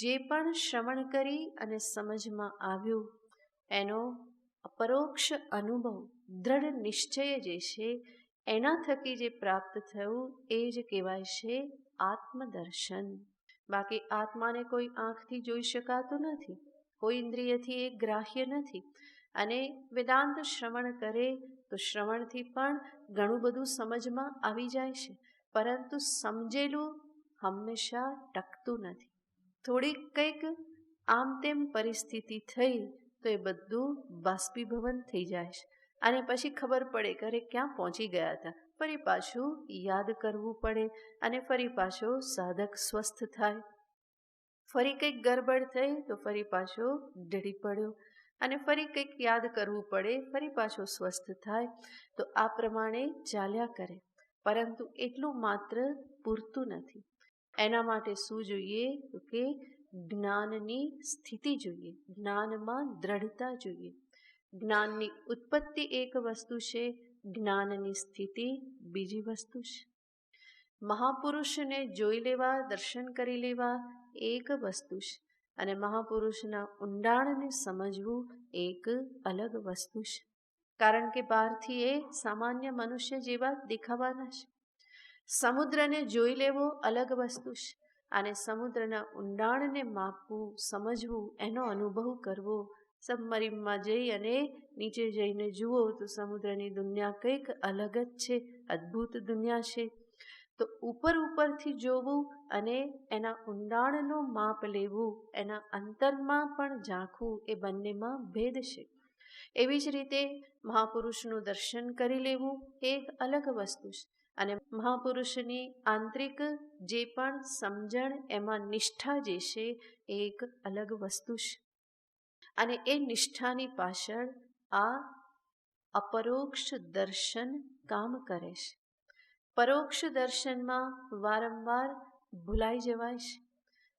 જે પણ શ્રવણ કરી અને સમજમાં આવ્યું એનો અપરોક્ષ અનુભવ, દ્રઢ નિશ્ચય જે છે એના થકી જે પ્રાપ્ત થયું એ જ કહેવાય છે આત્મદર્શન. બાકી આત્માને કોઈ આંખથી જોઈ શકાતું નથી, કોઈ ઇન્દ્રિયથી એ ગ્રાહ્ય નથી. અને વેદાંત શ્રવણ કરે તો શ્રવણથી પણ ઘણું બધું સમજમાં આવી જાય છે, પરંતુ સમજેલું હંમેશા ટકતું નથી. થોડીક કંઈક આમ તેમ પરિસ્થિતિ થઈ તો એ બધું બાષ્પીભવન થઈ જાય છે. અને પછી ખબર પડે કે અરે ક્યાં પહોંચી ગયા હતા, ફરી પાછું યાદ કરવું પડે અને ફરી પાછો સાધક સ્વસ્થ થાય. ફરી કંઈક ગરબડ થઈ તો ફરી પાછો ઢળી પડ્યો અને ફરી કંઈક યાદ કરવું પડે, ફરી પાછો સ્વસ્થ થાય. તો આ પ્રમાણે ચાલ્યા કરે, પરંતુ એટલું માત્ર પૂરતું નથી. એના માટે શું જોઈએ? તો કે જ્ઞાનની સ્થિતિ જોઈએ, જ્ઞાનમાં દ્રઢતા જોઈએ. જ્ઞાનની ઉત્પત્તિ એક વસ્તુ છે, જ્ઞાનની સ્થિતિ બીજી વસ્તુ છે. મહાપુરુષને જોઈ લેવા, દર્શન કરી લેવા એક વસ્તુ છે, અને મહાપુરુષના ઊંડાણને સમજવું એક અલગ વસ્તુ છે. કારણ કે બહારથી એ સામાન્ય મનુષ્ય જેવા દેખાવાના છે. સમુદ્રને જોઈ લેવો અલગ વસ્તુ છે, અને સમુદ્રના ઊંડાણને માપવું, સમજવું, એનો અનુભવ કરવો. સબમરીનમાં જઈ અને નીચે જઈને જુઓ તો સમુદ્રની દુનિયા કંઈક અલગ જ છે, અદ્ભુત દુનિયા છે. તો ઉપરથી જોવું અને એના ઊંડાણનું માપ લેવું, એના અંતરમાં પણ ઝાંખવું, એ બંનેમાં ભેદ છે. એવી જ રીતે મહાપુરુષનું દર્શન કરી લેવું એ એક અલગ વસ્તુ છે, અને મહાપુરુષની આંતરિક જે પણ સમજણ, એમાં નિષ્ઠા જે છે એ એક અલગ વસ્તુ છે. અને એ નિષ્ઠાની પાછળ આ અપરોક્ષ દર્શન કામ કરે છે. પરોક્ષ દર્શનમાં વારંવાર ભૂલાઈ જવાય છે.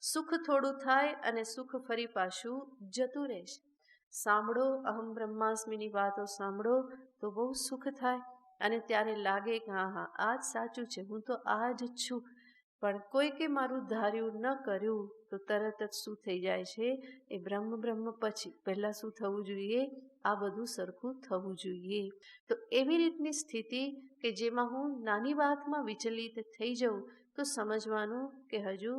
સુખ થોડું થાય અને સુખ ફરી પાછું જતું રહે છે. સાંભળો, અહમ બ્રહ્માસ્મિની વાતો સાંભળો તો બહુ સુખ થાય અને ત્યારે લાગે કે હા, આ જ સાચું છે, હું તો આ જ છું. પણ કોઈકે મારું ધાર્યું ન કર્યું તો તરત જ શું થઈ જાય છે, એ બ્રહ્મ પછી પહેલાં શું થવું જોઈએ, આ બધું સરખું થવું જોઈએ. તો એવી રીતની સ્થિતિ કે જેમાં હું નાની વાતમાં વિચલિત થઈ જાઉં તો સમજવાનું કે હજુ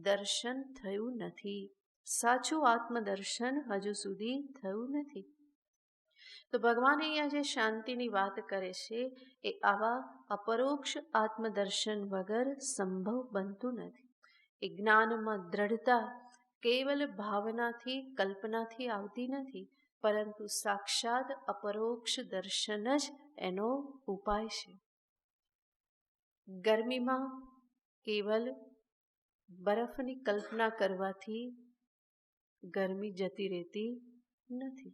દર્શન થયું નથી, સાચું આત્મદર્શન હજુ સુધી થયું નથી. તો ભગવાન અહીંયા જે શાંતિની વાત કરે છે એ આવા અપરોક્ષ આત્મદર્શન વગર સંભવ બનતું નથી. એ જ્ઞાનમાં દ્રઢતા કેવલ ભાવનાથી, કલ્પનાથી આવતી નથી, પરંતુ સાક્ષાત અપરોક્ષ દર્શન જ એનો ઉપાય છે. ગરમીમાં કેવલ બરફની કલ્પના કરવાથી ગરમી જતી રહેતી નથી.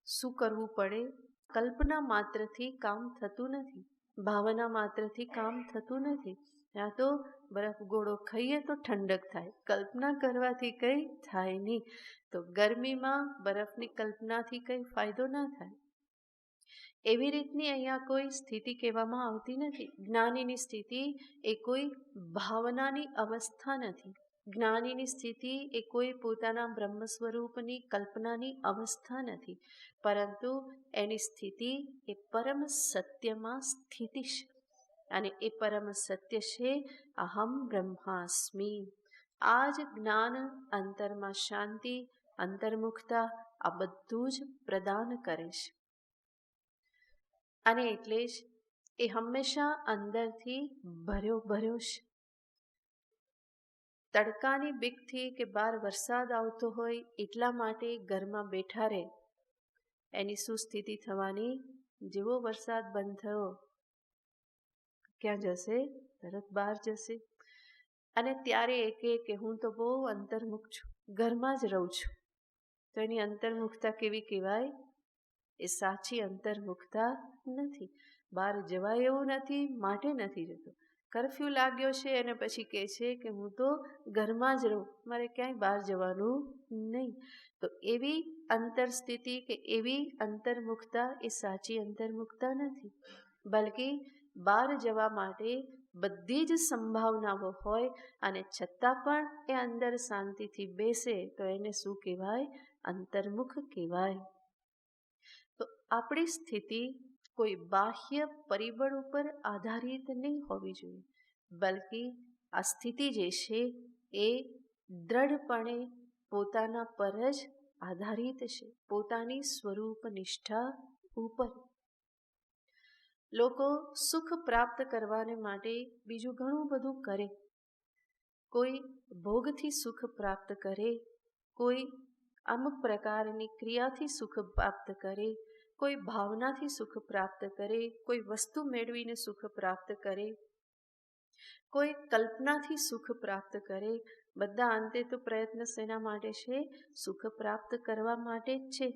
શું કરવું પડે? કલ્પના માત્રથી કામ થતું નથી, ભાવના માત્રથી કામ થતું નથી. ત્યાં તો બરફ ગોળો ખાઈએ તો ઠંડક થાય, કલ્પના કરવાથી કંઈ થાય નહીં. તો ગરમીમાં બરફની કલ્પનાથી કંઈ ફાયદો ના થાય. એવી રીતની અહીંયા કોઈ સ્થિતિ કહેવામાં આવતી નથી. જ્ઞાનીની સ્થિતિ એ કોઈ ભાવનાની અવસ્થા નથી. જ્ઞાનીની સ્થિતિ એ કોઈ પોતાના બ્રહ્મ સ્વરૂપની કલ્પનાની અવસ્થા નથી, પરંતુ એની સ્થિતિ એ પરમ સત્યમાં સ્થિતિ છે. અને એ પરમ સત્ય છે અહમ બ્રહ્માસ્મિ. આ જ જ્ઞાન અંતરમાં શાંતિ, અંતર્મુખતા, આ બધું જ પ્રદાન કરે છે. અને એટલે જ એ હંમેશા અંદરથી ભર્યો છે. તડકાની બીકથી કે બહાર વરસાદ આવતો હોય એટલા માટે ઘરમાં બેઠા રહે, એની શું સ્થિતિ થવાની? જેવો વરસાદ બંધ થયો, ક્યાં જશે? તરત બહાર જશે. અને ત્યારે એ કહે કે હું તો બહુ અંતર્મુખ છું, ઘરમાં જ રહું છું. તો એની અંતર્મુખતા કેવી કહેવાય? એ સાચી અંતર્મુખતા નથી. બહાર જવાય એવું નથી માટે નથી જતો. કર્ફ્યુ લાગ્યો છે અને પછી કહે છે કે હું તો ઘરમાં જ રહું, મારે ક્યાંય બહાર જવાનું નહીં. તો એવી અંતરસ્થિતિ કે એવી અંતર્મુખતા એ સાચી અંતર્મુખતા નથી. બલકે બહાર જવા માટે બધી જ સંભાવનાઓ હોય અને છતાં પણ એ અંદર શાંતિથી બેસે તો એને શું કહેવાય? અંતર્મુખ કહેવાય. તો આપણી સ્થિતિ કોઈ બાહ્ય પરિબળ ઉપર આધારિત નહીં હોવી જોઈએ, બલકે આ સ્થિતિ જે છે એ દ્રઢપણે પોતાના પર જ આધારિત છે, પોતાની સ્વરૂપ નિષ્ઠા ઉપર. લોકો સુખ પ્રાપ્ત કરવાને માટે બીજું ઘણું બધું કરે. કોઈ ભોગથી સુખ પ્રાપ્ત કરે, કોઈ અમુક પ્રકારની ક્રિયાથી સુખ પ્રાપ્ત કરે, કોઈ ભાવનાથી સુખ પ્રાપ્ત કરે, કોઈ વસ્તુ મેળવીને સુખ પ્રાપ્ત કરે, કોઈ કલ્પનાથી સુખ પ્રાપ્ત કરે. બધા અંતે તો પ્રયત્ન શેના માટે છે? સુખ પ્રાપ્ત કરવા માટે જ છે.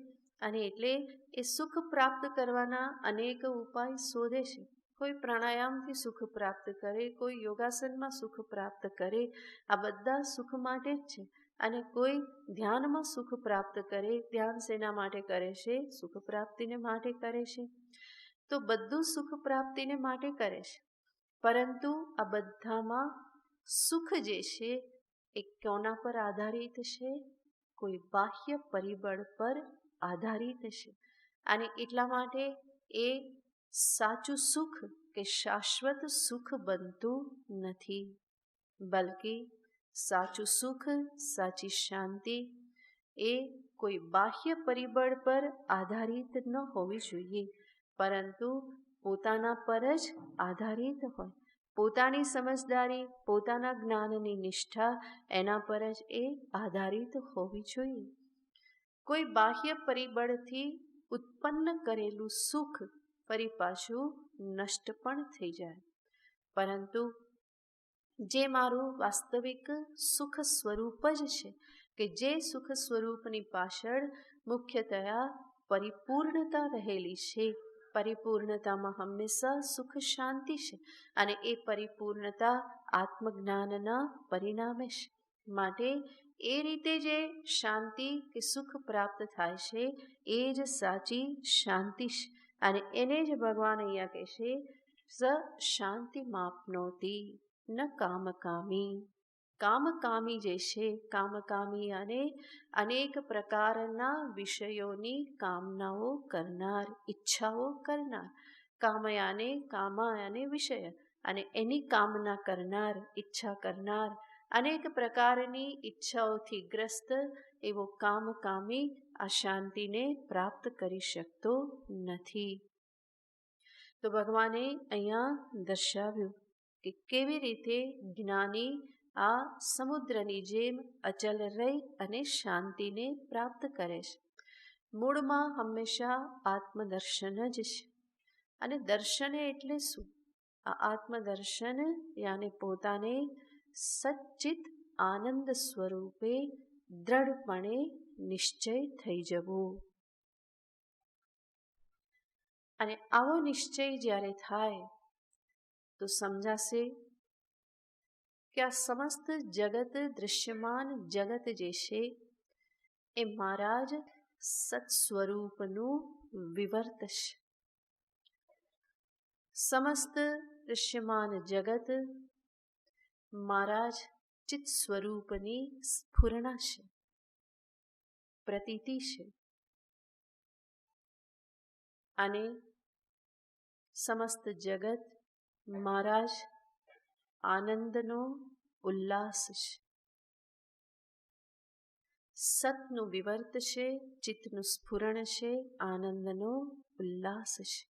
અને એટલે એ સુખ પ્રાપ્ત કરવાના અનેક ઉપાય શોધે છે. કોઈ પ્રાણાયામથી સુખ પ્રાપ્ત કરે, કોઈ યોગાસનમાં સુખ પ્રાપ્ત કરે, આ બધા સુખ માટે જ છે. અને કોઈ ધ્યાનમાં સુખ પ્રાપ્ત કરે, ધ્યાન શેના માટે કરે છે? સુખ પ્રાપ્તિને માટે કરે છે. તો બધું સુખ પ્રાપ્તિને માટે કરે છે, પરંતુ આ બધામાં સુખ જે છે એ કોના પર આધારિત છે? કોઈ બાહ્ય પરિબળ પર આધારિત છે. અને એટલા માટે એ સાચું સુખ કે શાશ્વત સુખ બનતું નથી, બલકે સાચું સુખ, સાચી શાંતિ એ કોઈ બાહ્ય પરિબળ પર આધારિત ન હોવી જોઈએ, પરંતુ પોતાના પર જ આધારિત હોય. પોતાની સમજદારી, પોતાના જ્ઞાનની નિષ્ઠા એના પર જ એ આધારિત હોવી જોઈએ. કોઈ બાહ્ય પરિબળથી ઉત્પન્ન કરેલું સુખ ફરી પાછું નષ્ટ પણ થઈ જાય, પરંતુ જે મારું વાસ્તવિક સુખ સ્વરૂપ જ છે, કે જે સુખ સ્વરૂપની પાછળ મુખ્યતયા પરિપૂર્ણતા રહેલી છે, પરિપૂર્ણતામાં હંમેશા સુખ શાંતિ છે, અને એ પરિપૂર્ણતા આત્મજ્ઞાનના પરિણામે છે. માટે એ રીતે જે શાંતિ કે સુખ પ્રાપ્ત થાય છે એ જ સાચી શાંતિ છે, અને એને જ ભગવાન અહીંયા કહે છે સ શાંતિ માપનોતી ન કામકામી. કામકામી જે છે, કામકામી અને અનેક પ્રકારના વિષયોની કામનાઓ કરનાર, ઈચ્છાઓ કરનાર, કામયાને કામાયાને વિષય, અને એની કામના કરનાર, ઈચ્છા કરનાર, અનેક પ્રકારની ઈચ્છાઓથી ગ્રસ્ત એવો કામકામી આ શાંતિને પ્રાપ્ત કરી શકતો નથી. તો ભગવાને અહીંયા દર્શાવ્યું કે કેવી રીતે જ્ઞાની આ સમુદ્રની જેમ અચલ રહી અને શાંતિને પ્રાપ્ત કરે છે. મૂળમાં હંમેશા આત્મદર્શન જ છે. અને દર્શન એટલે શું? આ આત્મદર્શન યાને પોતાને સચ્ચિત આનંદ સ્વરૂપે દ્રઢપણે નિશ્ચય થઈ જવો. અને આવો નિશ્ચય જ્યારે થાય તો સમજાશે કે આ સમસ્ત જગત, દૃશ્યમાન જગત જે છે એ મારા જ સત્સ્વરૂપનું વિવર્ત છે. સમસ્ત દૃશ્યમાન જગત મારા જ ચિત્ત સ્વરૂપની સ્ફુરણા છે, પ્રતીતિ છે. અને સમસ્ત જગત મારા જ આનંદનો ઉલ્લાસ છે. સતનું વિવર્ત છે, ચિત્તનું સ્ફુરણ છે, આનંદનો ઉલ્લાસ છે.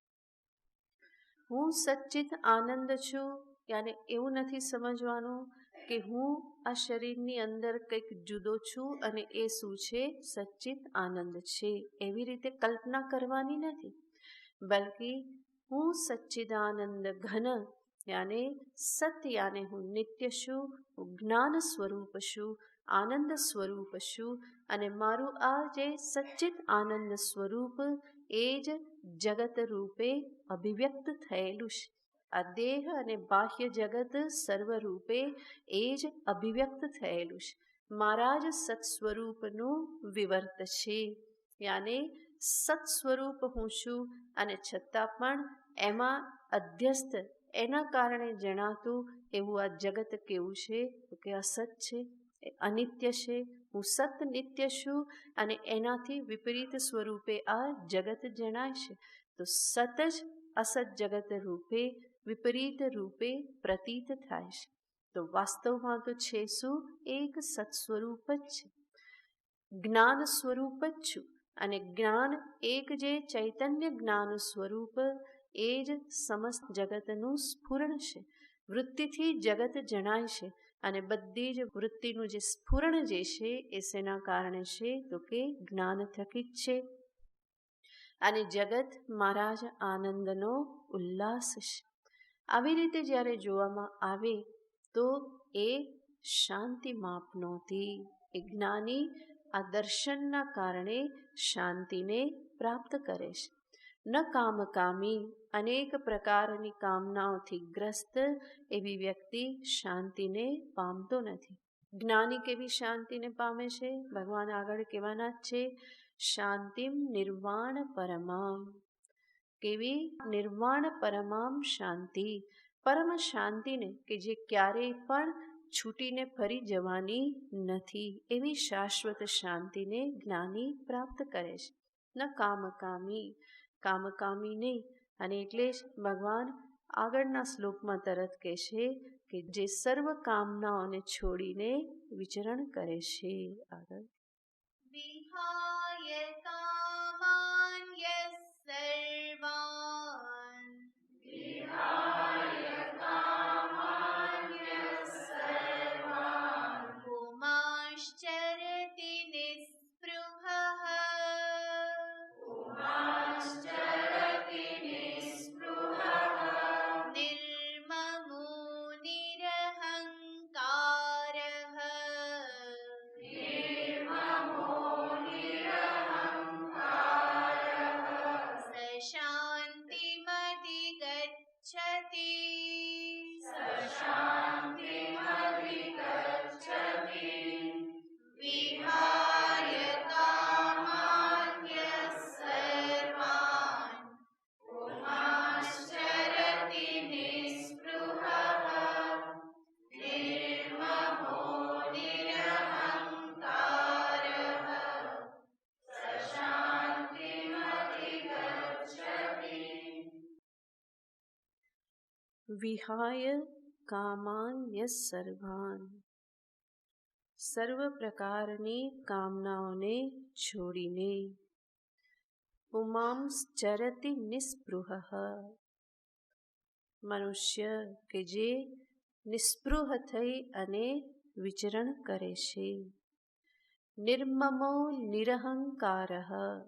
હું સચ્ચિત આનંદ છું, યાને એવું નથી સમજવાનું કે હું આ શરીરની અંદર કંઈક જુદો છું અને એ શું છે? સચ્ચિત આનંદ છે. એવી રીતે કલ્પના કરવાની નથી, બલ્કિ હું સચ્ચિદાનંદ ઘન યાને સત્ય, યાને હું નિત્ય છું, હું જ્ઞાન સ્વરૂપ છું, આનંદ સ્વરૂપ છું, અને મારું આ જે સચ્ચિત આનંદ સ્વરૂપ એ જ જગત રૂપે અભિવ્યક્ત થયેલું છે. આ દેહ અને બાહ્ય જગત સર્વરૂપે એ જ અભિવ્યક્ત થયેલું છે. મારા જ સત્સ્વરૂપનું વિવર્ત છે. યાને સત્સ્વરૂપ હું છું, અને છતાં પણ એમાં અધ્યસ્ત, એના કારણે જણાતું એવું આ જગત કેવું છે? તો કે અસત છે, એ અનિત્ય છે. હું સત નિત્ય છું, અને એનાથી વિપરીત સ્વરૂપે આ જગત જણાય છે. તો સત જ અસત જગત રૂપે વિપરીત રૂપે પ્રતીત થાય છે. તો વાસ્તવમાં તો છે શું? એક સત સ્વરૂપ જ છે, જ્ઞાન સ્વરૂપ જ છું. અને જ્ઞાન એક જે ચૈતન્ય જ્ઞાન સ્વરૂપ એ જ સમસ્ત જગતનું સ્ફુરણ છે. વૃત્તિથી જગત જણાય છે, અને બધી જ વૃત્તિનું જે સ્ફુરણ જે છે એ શેના કારણે છે? તો કે જ્ઞાન થકી જ છે. અને જગત મારા જ આનંદનો ઉલ્લાસ છે. આવી રીતે જ્યારે જોવામાં આવે તો એ શાંતિ માપનોતી, એ જ્ઞાની આ દર્શનના કારણે શાંતિને પ્રાપ્ત કરે છે. ન કામકામી, અનેક પ્રકારની કામનાઓથી ગ્રસ્ત એવી વ્યક્તિ શાંતિને પામતો નથી. જ્ઞાની કેવી શાંતિને પામે છે? ભગવાન આગળ કહેવાના જ છે, શાંતિમ નિર્વાણ પરમામ. કેવી? નિર્વાણ પરમામ શાંતિ, પરમ શાંતિને કે જે ક્યારેય પણ છૂટીને ફરી જવાની નથી, એવી શાશ્વત શાંતિને જ્ઞાની પ્રાપ્ત કરે છે. ન કામકામી, કામકામી નહીં. અને એટલે જ ભગવાન આગળના શ્લોકમાં તરત કહેશે કે જે સર્વ કામનાઓને છોડીને વિચરણ કરે છે. આગળ વિહાય કામાન યસ સર્વાન વિહાય કામાન્ય સર્વાન, સર્વ પ્રકારની કામનાઓને છોડીને, પુમાંશ્ચરતિ નિસ્પૃહ, મનુષ્ય કે જે નિસ્પૃહ થઈ અને વિચરણ કરે છે. નિર્મમો નિરહંકાર,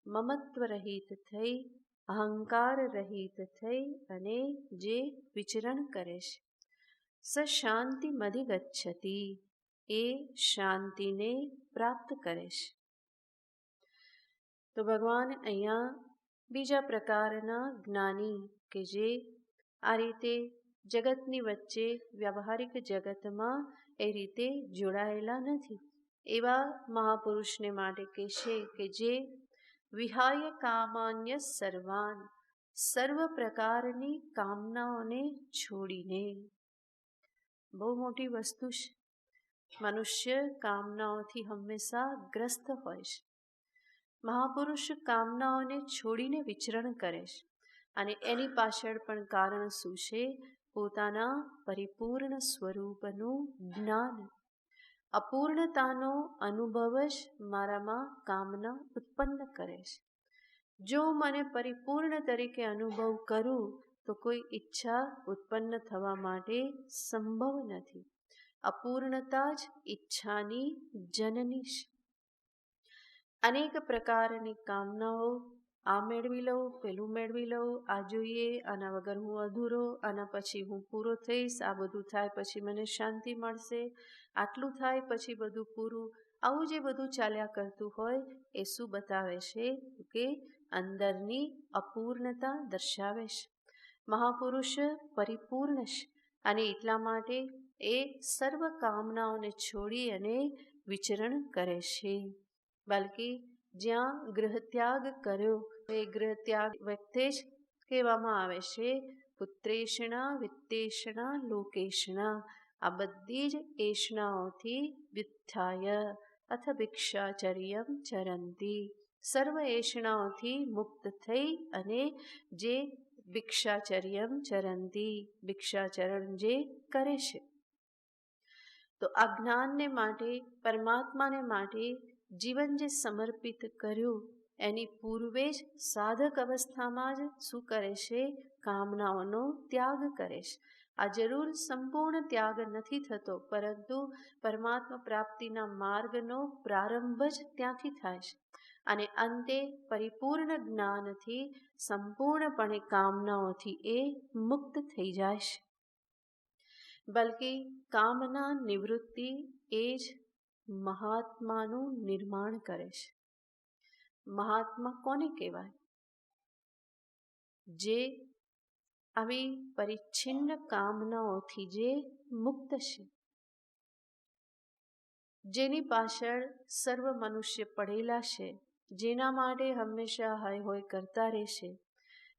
મમત્વ રહિત થઈ, અહંકાર રહિત થઈ અને જે વિચરણ કરે છે. સ શાંતિમધિગચ્છતિ, એ શાંતિને પ્રાપ્ત કરે છે. તો ભગવાન અહીંયા બીજા પ્રકારના જ્ઞાની કે જે આ રીતે જગતની વચ્ચે વ્યવહારિક જગતમાં એ રીતે જોડાયેલા નથી એવા મહાપુરુષને માટે કહેશે કે જે વિહાય કામાન્ય સર્વાન, સર્વ પ્રકારની કામનાઓને છોડીને. બહુ મોટી વસ્તુ છે. મનુષ્ય કામનાઓથી હંમેશા ગ્રસ્ત હોય છે. મહાપુરુષ કામનાઓને છોડીને વિચરણ કરે છે અને એની પાછળ પણ કારણ શું છે? પોતાના પરિપૂર્ણ સ્વરૂપનું જ્ઞાન. અપૂર્ણતાનો અનુભવ જ મારામાં કામના ઉત્પન્ન કરે છે. જો મને પરિપૂર્ણ તરીકે અનુભવ કરું તો કોઈ ઈચ્છા ઉત્પન્ન થવા માટે સંભવ નથી. અપૂર્ણતા જ ઈચ્છાની જનની છે. અનેક પ્રકારની કામનાઓ, આ મેળવી લઉં, પેલું મેળવી લઉં, આ જોઈએ, આના વગર હું અધૂરો, આના પછી હું પૂરો થઈશ, આ બધું થાય પછી મને શાંતિ મળશે, આટલું થાય પછી બધું પૂરું. આવું જે બધું ચાલ્યા કરતું હોય એ શું બતાવે છે? કે અંદરની અપૂર્ણતા દર્શાવે છે. મહાપુરુષ પરિપૂર્ણ છે અને એટલા માટે એ સર્વ કામનાઓને છોડી અને વિચરણ કરે છે. બલકે જ્યાં ગૃહત્યાગ કર્યો એ ગૃહત્યાગ વ્યક્તિ જ કહેવામાં આવે છે પુત્રેષણા, વિત્તેષણા, લોકેષણા. આ બધી જ એષણાઓથી વ્યુત્થાય અથ ભિક્ષાચર્યમ ચરંતી, સર્વ એષણાઓથી મુક્ત થઈ અને જે ભિક્ષાચર્યમ ચરંતી, ભિક્ષાચરણ જે કરે છે. તો આ જ્ઞાનને માટે, પરમાત્માને માટે જીવન જે સમર્પિત કર્યું એની પૂર્વે જ સાધક અવસ્થામાં જ શું કરે છે? કામનાઓનો ત્યાગ કરે છે. આ જરૂર સંપૂર્ણ ત્યાગ નથી થતો, પરંતુ પરમાત્મા પ્રાપ્તિના માર્ગનો પ્રારંભ જ ત્યાંથી થાય છે અને અંતે પરિપૂર્ણ જ્ઞાનથી સંપૂર્ણપણે કામનાઓથી એ મુક્ત થઈ જાય છે. બલકે કામના નિવૃત્તિ એ જ મહાત્માનું નિર્માણ કરે છે. મહાત્મા કોને કહેવાય? જે આવી પરિચ્છિન્ન કામનાઓથી જે મુક્ત છે, જેની પાછળ સર્વ મનુષ્ય પડેલા છે, જેના માટે હંમેશા હાય હોય કરતા રહેશે,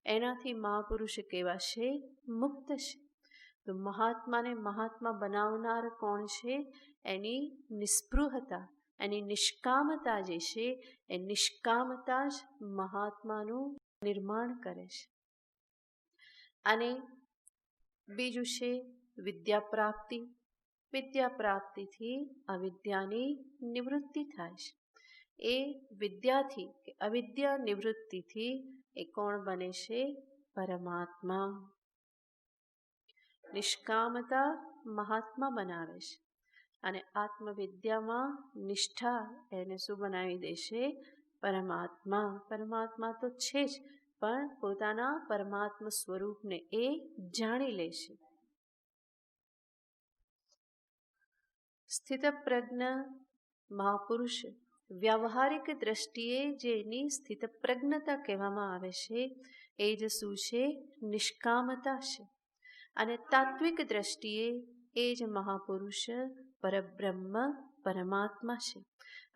એનાથી મહાપુરુષ કેવા છે? મુક્ત છે. તો મહાત્માને મહાત્મા બનાવનાર કોણ છે? એની નિસ્પૃહતા, એની નિષ્કામતા જે છે, એ નિષ્કામતા જ મહાત્માનું નિર્માણ કરે છે. અને બીજું છે વિદ્યા પ્રાપ્તિ. વિદ્યા પ્રાપ્તિથી અવિદ્યાની નિવૃત્તિ થાય છે. એ વિદ્યાથી કે અવિદ્યા નિવૃત્તિથી એ કોણ બને છે? પરમાત્મા. નિષ્કામતા મહાત્મા બનાવે છે અને આત્મવિદ્યામાં નિષ્ઠા એને શું બનાવી દેશે? પરમાત્મા. પરમાત્મા તો છે જ, પણ પોતાના પરમાત્મા સ્વરૂપને એ જાણી લે છે. સ્થિતપ્રજ્ઞ મહાપુરુષ, વ્યવહારિક દ્રષ્ટિએ જેની સ્થિતપ્રજ્ઞતા કહેવામાં આવે છે એ જ શું છે? નિષ્કામતા છે. અને તાત્વિક દ્રષ્ટિએ એ જ મહાપુરુષ પરબ્રહ્મ પરમાત્મા છે.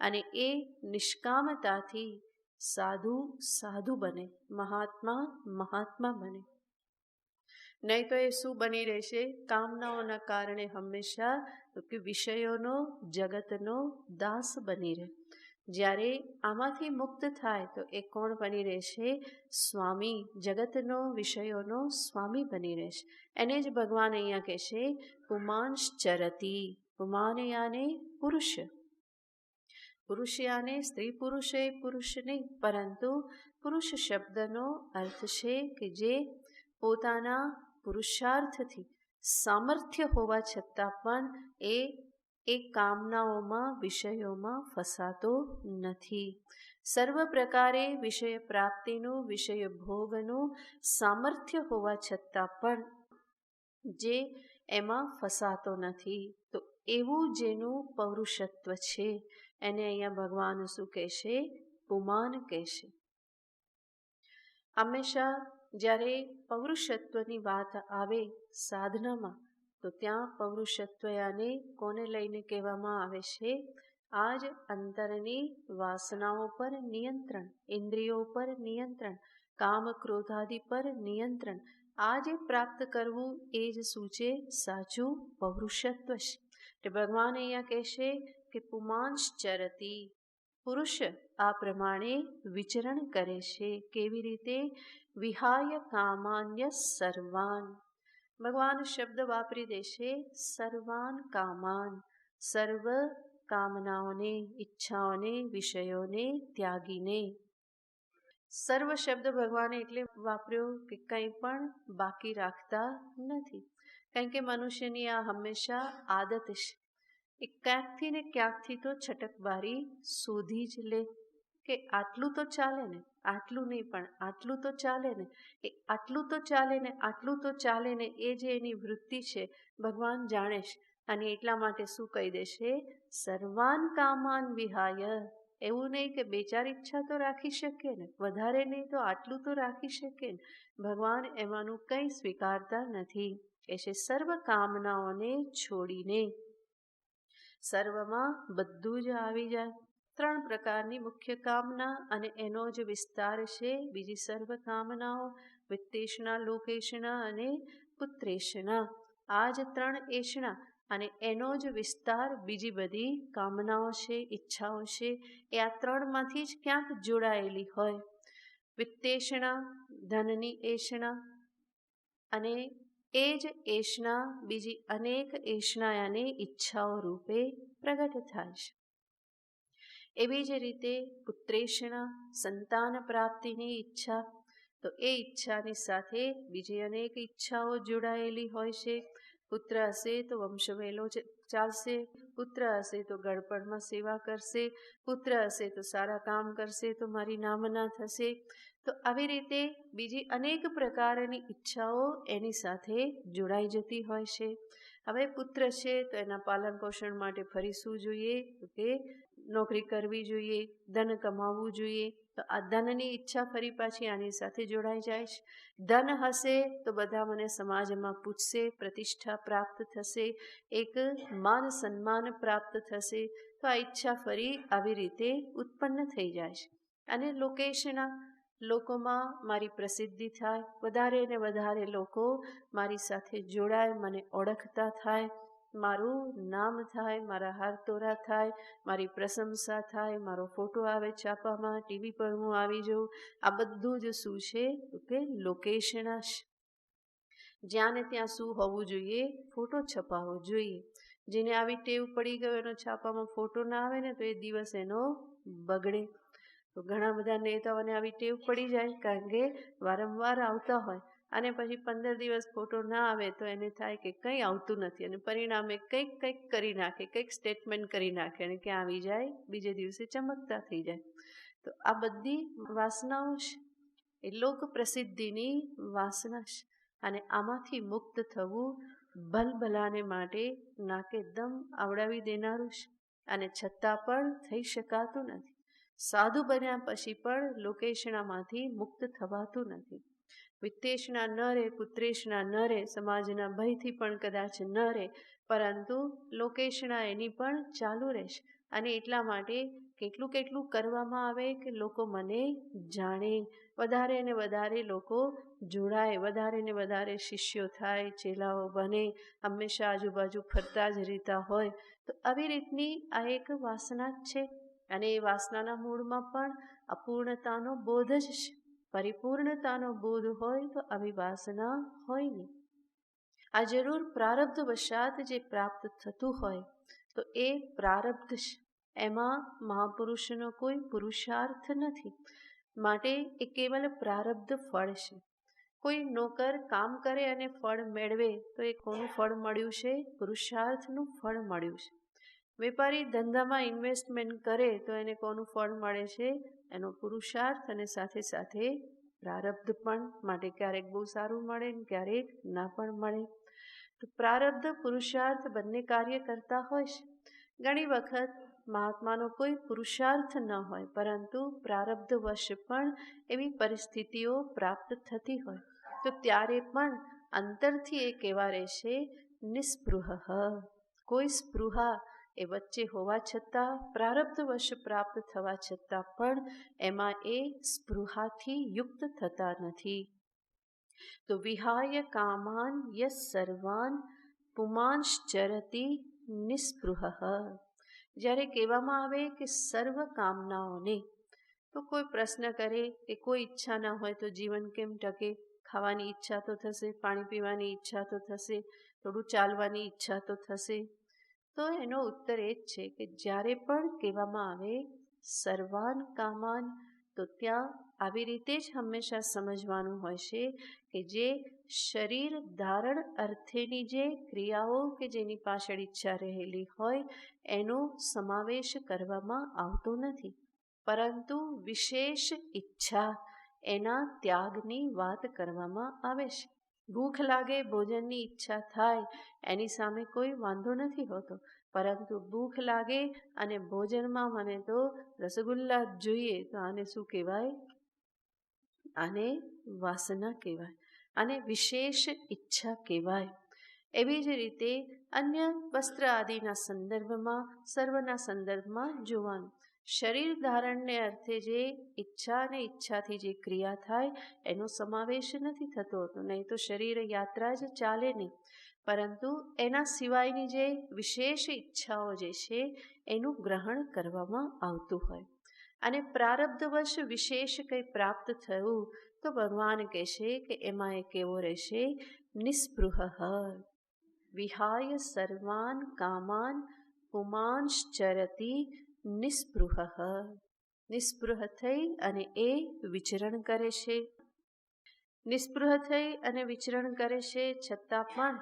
અને એ નિષ્કામતાથી સાધુ સાધુ બને, મહાત્મા મહાત્મા બને. નહીં તો એ શું બની રહેશે? કામનાઓના કારણે હંમેશા વિષયોનો, જગતનો દાસ બની રહે. જ્યારે આમાંથી મુક્ત થાય તો એ કોણ બની રહેશે? સ્વામી, જગતનો વિષયોનો સ્વામી બની રહેશે. એને જ ભગવાન અહીંયા કહેશે પુમાંશ્ચરતી. પુમાન યાને પુરુષ. પુરુષ યાને સ્ત્રી પુરુષ એ પુરુષ નહીં, પરંતુ પુરુષ શબ્દનો અર્થ છે કે જે પોતાના પુરુષાર્થથી સામર્થ્ય હોવા છતાં પણ એ કામનાઓમાં, વિષયોમાં ફસાતો નથી. સર્વ પ્રકારે વિષય પ્રાપ્તિનું, વિષય ભોગનું સામર્થ્ય હોવા છતાં પણ જે એમાં ફસાતો નથી. તો એવું જેનું પૌરુષત્વ છે એને અહીંયા ભગવાન શું કહેશે? પુમાન કહેશે. હંમેશા જ્યારે પૌરુષત્વની વાત આવે સાધનામાં, તો ત્યાં પૌરુષત્વયાને કોને લઈને કહેવામાં આવે છે? આજ અંતરની વાસનાઓ પર નિયંત્રણ, ઇન્દ્રિયો પર નિયંત્રણ, કામ ક્રોધાદિ પર નિયંત્રણ, આ જે પ્રાપ્ત કરવું એ જ શું છે? સાચું પૌરુષત્વ છે. એટલે ભગવાન અહીંયા કહેશે કે પુમાંશ્ચરતી. પુરુષ આ પ્રમાણે વિચરણ કરે છે. કેવી રીતે? વિહાય કામાન્ય સર્વાન. ભગવાન શબ્દ વાપરી દેશે સર્વાન કામાન. સર્વ કામનાઓને, ઈચ્છાઓને, વિષયોને ત્યાગીને. સર્વ શબ્દ ભગવાને એટલે વાપર્યો કે કંઈ પણ બાકી રાખતા નથી. કારણ કે મનુષ્યની આ હંમેશા આદત છે. એ ક્યાંકથી ને ક્યાંકથી તો છટકબારી શોધી જ લે કે આટલું તો ચાલે ને, આટલું નહીં પણ આટલું તો ચાલે ને, એ આટલું તો ચાલે ને, આટલું તો ચાલે ને, એ જે એની વૃત્તિ છે ભગવાન જાણે છે. અને એટલા માટે શું કહી દેશે? સર્વાન કામાન વિહાય. એવું નહીં કે બે ચાર ઈચ્છા તો રાખી શકે ને, વધારે નહીં તો આટલું તો રાખી શકે ને. ભગવાન એમાંનું કંઈ સ્વીકારતા નથી. એ છે સર્વ કામનાઓને છોડીને. સર્વમાં બધું જ આવી જાય. 3 પ્રકારની મુખ્ય કામના અને એનો જ વિસ્તાર છે બીજી સર્વ કામનાઓ, વિત્તેષણા, લોકેષણા અને પુત્રેષણા. આ જ 3 એષણા અને એનો જ વિસ્તાર બીજી બધી કામનાઓ છે, ઈચ્છાઓ છે, એ આ 3માંથી જ ક્યાંક જોડાયેલી હોય. વિત્તેષણા, ધનની એષણા, અને એ જ એષણા બીજી અનેક એષણા અને ઈચ્છાઓ રૂપે પ્રગટ થાય છે. એવી જ રીતે પુત્રેષણા, સંતાન પ્રાપ્તિની ઈચ્છા, તો એ ઈચ્છાની સાથે બીજી અનેક ઈચ્છાઓ જોડાયેલી હોય છે. પુત્ર હશે તો વંશવેલો ચાલશે, પુત્ર હશે તો ગળપણમાં સેવા કરશે, પુત્ર હશે તો સારા કામ કરશે તો મારી નામના થશે. તો આવી રીતે બીજી અનેક પ્રકારની ઈચ્છાઓ એની સાથે જોડાઈ જતી હોય છે. હવે પુત્ર છે તો એના પાલન પોષણ માટે ફરી શું જોઈએ? તો કે નોકરી કરવી જોઈએ, ધન કમાવવું જોઈએ. તો આ ધનની ઈચ્છા ફરી પાછી આની સાથે જોડાઈ જાય છે. ધન હશે તો બધા મને સમાજમાં પૂછશે, પ્રતિષ્ઠા પ્રાપ્ત થશે, એક માન સન્માન પ્રાપ્ત થશે. તો આ ઈચ્છા ફરી આવી રીતે ઉત્પન્ન થઈ જાય છે. અને લોકેશના, લોકોમાં મારી પ્રસિદ્ધિ થાય, વધારે ને વધારે લોકો મારી સાથે જોડાય, મને ઓળખતા થાય, મારું નામ થાય, મારા હારતોરા થાય, મારી પ્રશંસા થાય, મારો ફોટો આવે છાપામાં, ટીવી પર હું આવી જાઉં. આ બધું જ શું છે? તો કે લોકેશના છે. જ્યાં ને ત્યાં શું હોવું જોઈએ? ફોટો છપાવવો જોઈએ. જેને આવી ટેવ પડી ગયો એનો છાપામાં ફોટો ના આવે ને તો એ દિવસ એનો બગડે. તો ઘણા બધા નેતાઓને આવી ટેવ પડી જાય, કારણ કે વારંવાર આવતા હોય અને પછી 15 દિવસ ફોટો ના આવે તો એને થાય કે કંઈ આવતું નથી, અને પરિણામે કંઈક કરી નાખે, કંઈક સ્ટેટમેન્ટ કરી નાખે અને ક્યાં આવી જાય? બીજે દિવસે ચમકતા થઈ જાય. તો આ બધી વાસનાઓ છે, એ લોક પ્રસિદ્ધિની વાસના છે. અને આમાંથી મુક્ત થવું ભલભલાને માટે નાકે દમ આવડાવી દેનારું છે. અને છતાં પણ થઈ શકાતું નથી. સાધુ બન્યા પછી પણ લોકેશણામાંથી મુક્ત થવાતું નથી. વિત્તેષણા ન રહે, પુત્રેષણા ન રહે, સમાજના ભયથી પણ કદાચ ન રહે, પરંતુ લોકેશણા એની પણ ચાલુ રહેશે. અને એટલા માટે કેટલું કરવામાં આવે કે લોકો મને જાણે, વધારે ને વધારે લોકો જોડાય, વધારે ને વધારે શિષ્યો થાય, ચેલાઓ બને, હંમેશા આજુબાજુ ફરતા જ રહેતા હોય. તો આવી રીતની આ એક વાસના જ છે. અને એ વાસનાના મૂળમાં પણ અપૂર્ણતાનો બોધ જ છે. પરિપૂર્ણતાનો બોધ હોય તો આવી વાસના હોય નહીં. આ જરૂર પ્રારબ્ધ વશાત જે પ્રાપ્ત થતું હોય તો એ પ્રારબ્ધ છે. એમાં મહાપુરુષનો કોઈ પુરુષાર્થ નથી. માટે એ કેવલ પ્રારબ્ધ ફળ છે. કોઈ નોકર કામ કરે અને ફળ મેળવે તો એ કોનું ફળ મળ્યું છે? પુરુષાર્થનું ફળ મળ્યું છે. વેપારી ધંધામાં ઇન્વેસ્ટમેન્ટ કરે તો એને કોનું ફળ મળે છે? એનો પુરુષાર્થ અને સાથે સાથે પ્રારબ્ધ પણ. માટે ક્યારેક બહુ સારું મળે ને ક્યારેક ના પણ મળે. તો પ્રારબ્ધ પુરુષાર્થ બંને કાર્ય કરતા હોય છે. ઘણી વખત મહાત્માનો કોઈ પુરુષાર્થ ન હોય પરંતુ પ્રારબ્ધ વશ પણ એવી પરિસ્થિતિઓ પ્રાપ્ત થતી હોય તો ત્યારે પણ અંતરથી એ કેવા રહેશે? નિસ્પૃહ. કોઈ સ્પૃહા એ વચ્ચે હોવા છતાં પ્રારબ્ધ વશ પ્રાપ્ત થવા છતાં પણ એમાં એ સ્પૃહાથી યુક્ત થતા નથી. તો વિહાય કામાન યસ સર્વાન પુમાંશ્ચરતિ નિસ્પૃહ. જ્યારે કહેવામાં આવે કે સર્વ કામનાઓને, તો કોઈ પ્રશ્ન કરે કે કોઈ ઈચ્છા ના હોય તો જીવન કેમ ટકે? ખાવાની ઈચ્છા તો થશે, પાણી પીવાની ઈચ્છા તો થશે, થોડું ચાલવાની ઈચ્છા તો થશે. તો એનો ઉત્તર એ જ છે કે જ્યારે પણ કહેવામાં આવે સર્વાન કામાન, તો ત્યાં આવી રીતે જ હંમેશા સમજવાનું હોય છે કે જે શરીર ધારણ અર્થેની જે ક્રિયાઓ કે જેની પાછળ ઈચ્છા રહેલી હોય એનો સમાવેશ કરવામાં આવતો નથી, પરંતુ વિશેષ ઈચ્છા એના ત્યાગની વાત કરવામાં આવે છે. ભૂખ લાગે, ભોજનની ઈચ્છા થાય, એની સામે કોઈ વાંધો નથી હોતો, પરંતુ ભૂખ લાગે અને ભોજનમાં મને તો રસગુલ્લા જ જોઈએ, તો આને શું કહેવાય? આને વાસના કહેવાય, આને વિશેષ ઈચ્છા કહેવાય. એવી જ રીતે અન્ય વસ્ત્ર આદિના સંદર્ભમાં, સર્વના સંદર્ભમાં જોવાનું. શરીર ધારણને અર્થે જે ઈચ્છા અને ઈચ્છાથી જે ક્રિયા થાય એનો સમાવેશ નથી થતો હોતો, નહીં તો શરીર યાત્રા જ ચાલે નહીં, પરંતુ એના સિવાયની જે વિશેષ ઈચ્છાઓ જે છે એનું ગ્રહણ કરવામાં આવતું હોય. અને પ્રારબ્ધવશ વિશેષ કંઈ પ્રાપ્ત થયું તો ભગવાન કહેશે કે એમાં એ કેવો રહેશે? નિસ્પૃહ. વિહાય સર્વાન કામાન પુમાંશ્ચરતિ નિસ્પૃહ. નિસ્પૃહ થઈ અને એ વિચરણ કરે છે. નિસ્પૃહ થઈ અને વિચરણ કરે છે છતાં પણ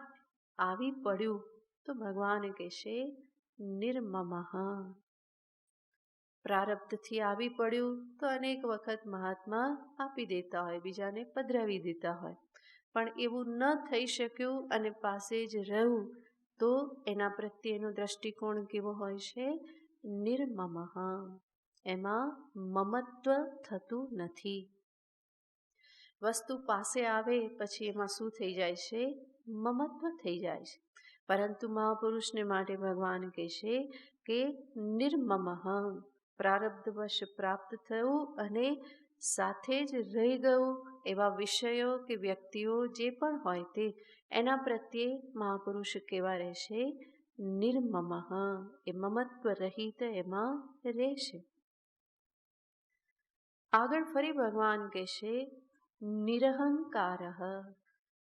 આવી પડ્યું તો ભગવાન કહેશે નિર્મમઃ. પ્રારબ્ધથી આવી પડ્યું તો અનેક વખત મહાત્મા આપી દેતા હોય, બીજાને પધરાવી દેતા હોય, પણ એવું ન થઈ શક્યું અને પાસે જ રહ્યું તો એના પ્રત્યેનો દ્રષ્ટિકોણ કેવો હોય છે? નિર્મમઃ. એમાં મમત્વ થતું નથી. વસ્તુ પાસે આવે પછી એમાં શું થઈ જાય છે? મમત્વ થઈ જાય છે. પરંતુ મહાપુરુષને માટે ભગવાન કહેશે કે નિર્મમઃ. પ્રારબ્ધવશ પ્રાપ્ત થયું અને સાથે જ રહી ગયું એવા વિષયો કે વ્યક્તિઓ જે પણ હોય તે એના પ્રત્યે મહાપુરુષ કેવા રહેશે? નિર્મમઃ. એ મમત્વ રહિત એમાં રહેશે. આગળ ફરી ભગવાન કહેશે નિરહંકાર.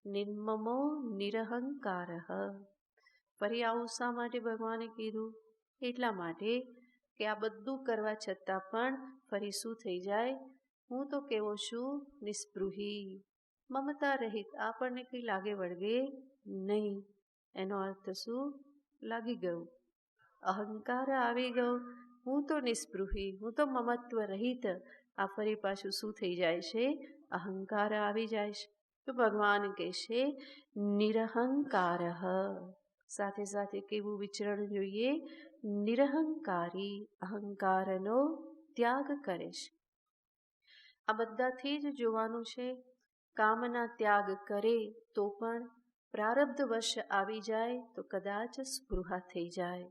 નિર્મમો નિરહંકાર. ફરી આવું શા માટે ભગવાને કીધું? એટલા માટે કે આ બધું કરવા છતાં પણ ફરી શું થઈ જાય? હું તો કેવો છું? નિસ્પૃહી, મમતા રહિત, આપણને કંઈ લાગે વળગે નહીં. એનો અર્થ શું? લાગી ગયું, અહંકાર આવી ગયો. હું તો નિસ્પૃહી, હું તો મમત્વ રહિત. આ ફરી પાછું શું થઈ જાય છે? અહંકાર આવી જાય છે. તો ભગવાન કહેશે નિરહંકાર. સાથે સાથે કેવું વિચરણ જોઈએ? નિરહંકારી, અહંકારનો ત્યાગ કરે છે. આ બધાથી જ જોવાનું છે, કામના ત્યાગ કરે તો પણ પ્રારબ્ધવશ આવી જાય તો કદાચ સ્પૃહા થઈ જાય,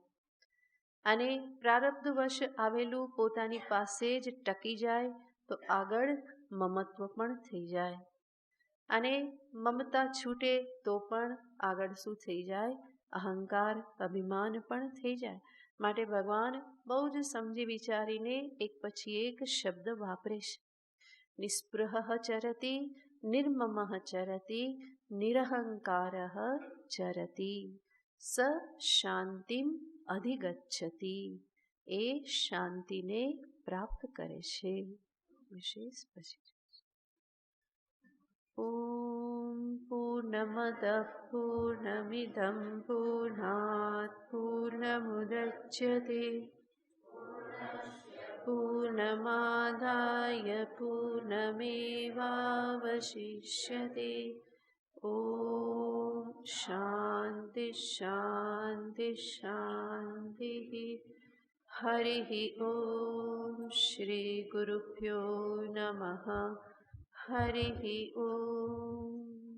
અને પ્રારબ્ધવશ આવેલું પોતાની પાસે જ ટકી જાય તો આગળ મમત્વ પણ થઈ જાય, અને મમતા છૂટે તો પણ આગળ શું થઈ જાય? અહંકાર, અભિમાન પણ થઈ જાય. માટે ભગવાન બહુ જ સમજી વિચારીને એક પછી એક શબ્દ વાપરે છે. નિસ્પૃહ ચરતી, નિર્મમ ચરતી, નિરહંકાર ચરતી, સ શાંતિમ અધિગચ્છતિ. એ શાંતિને પ્રાપ્ત કરે છે. વિશેષ પછી ઓમ પૂર્ણમદ પૂર્ણમિદં પૂર્ણાત પૂર્ણમુદચ્યતે પૂર્ણમાદાય પૂર્ણમેવાવશિષ્યતે. ઓમ શાંતિ શાંતિ શાંતિ. હરિ ઓમ શ્રી ગુરુભ્યો નમઃ. હરિ ઓમ.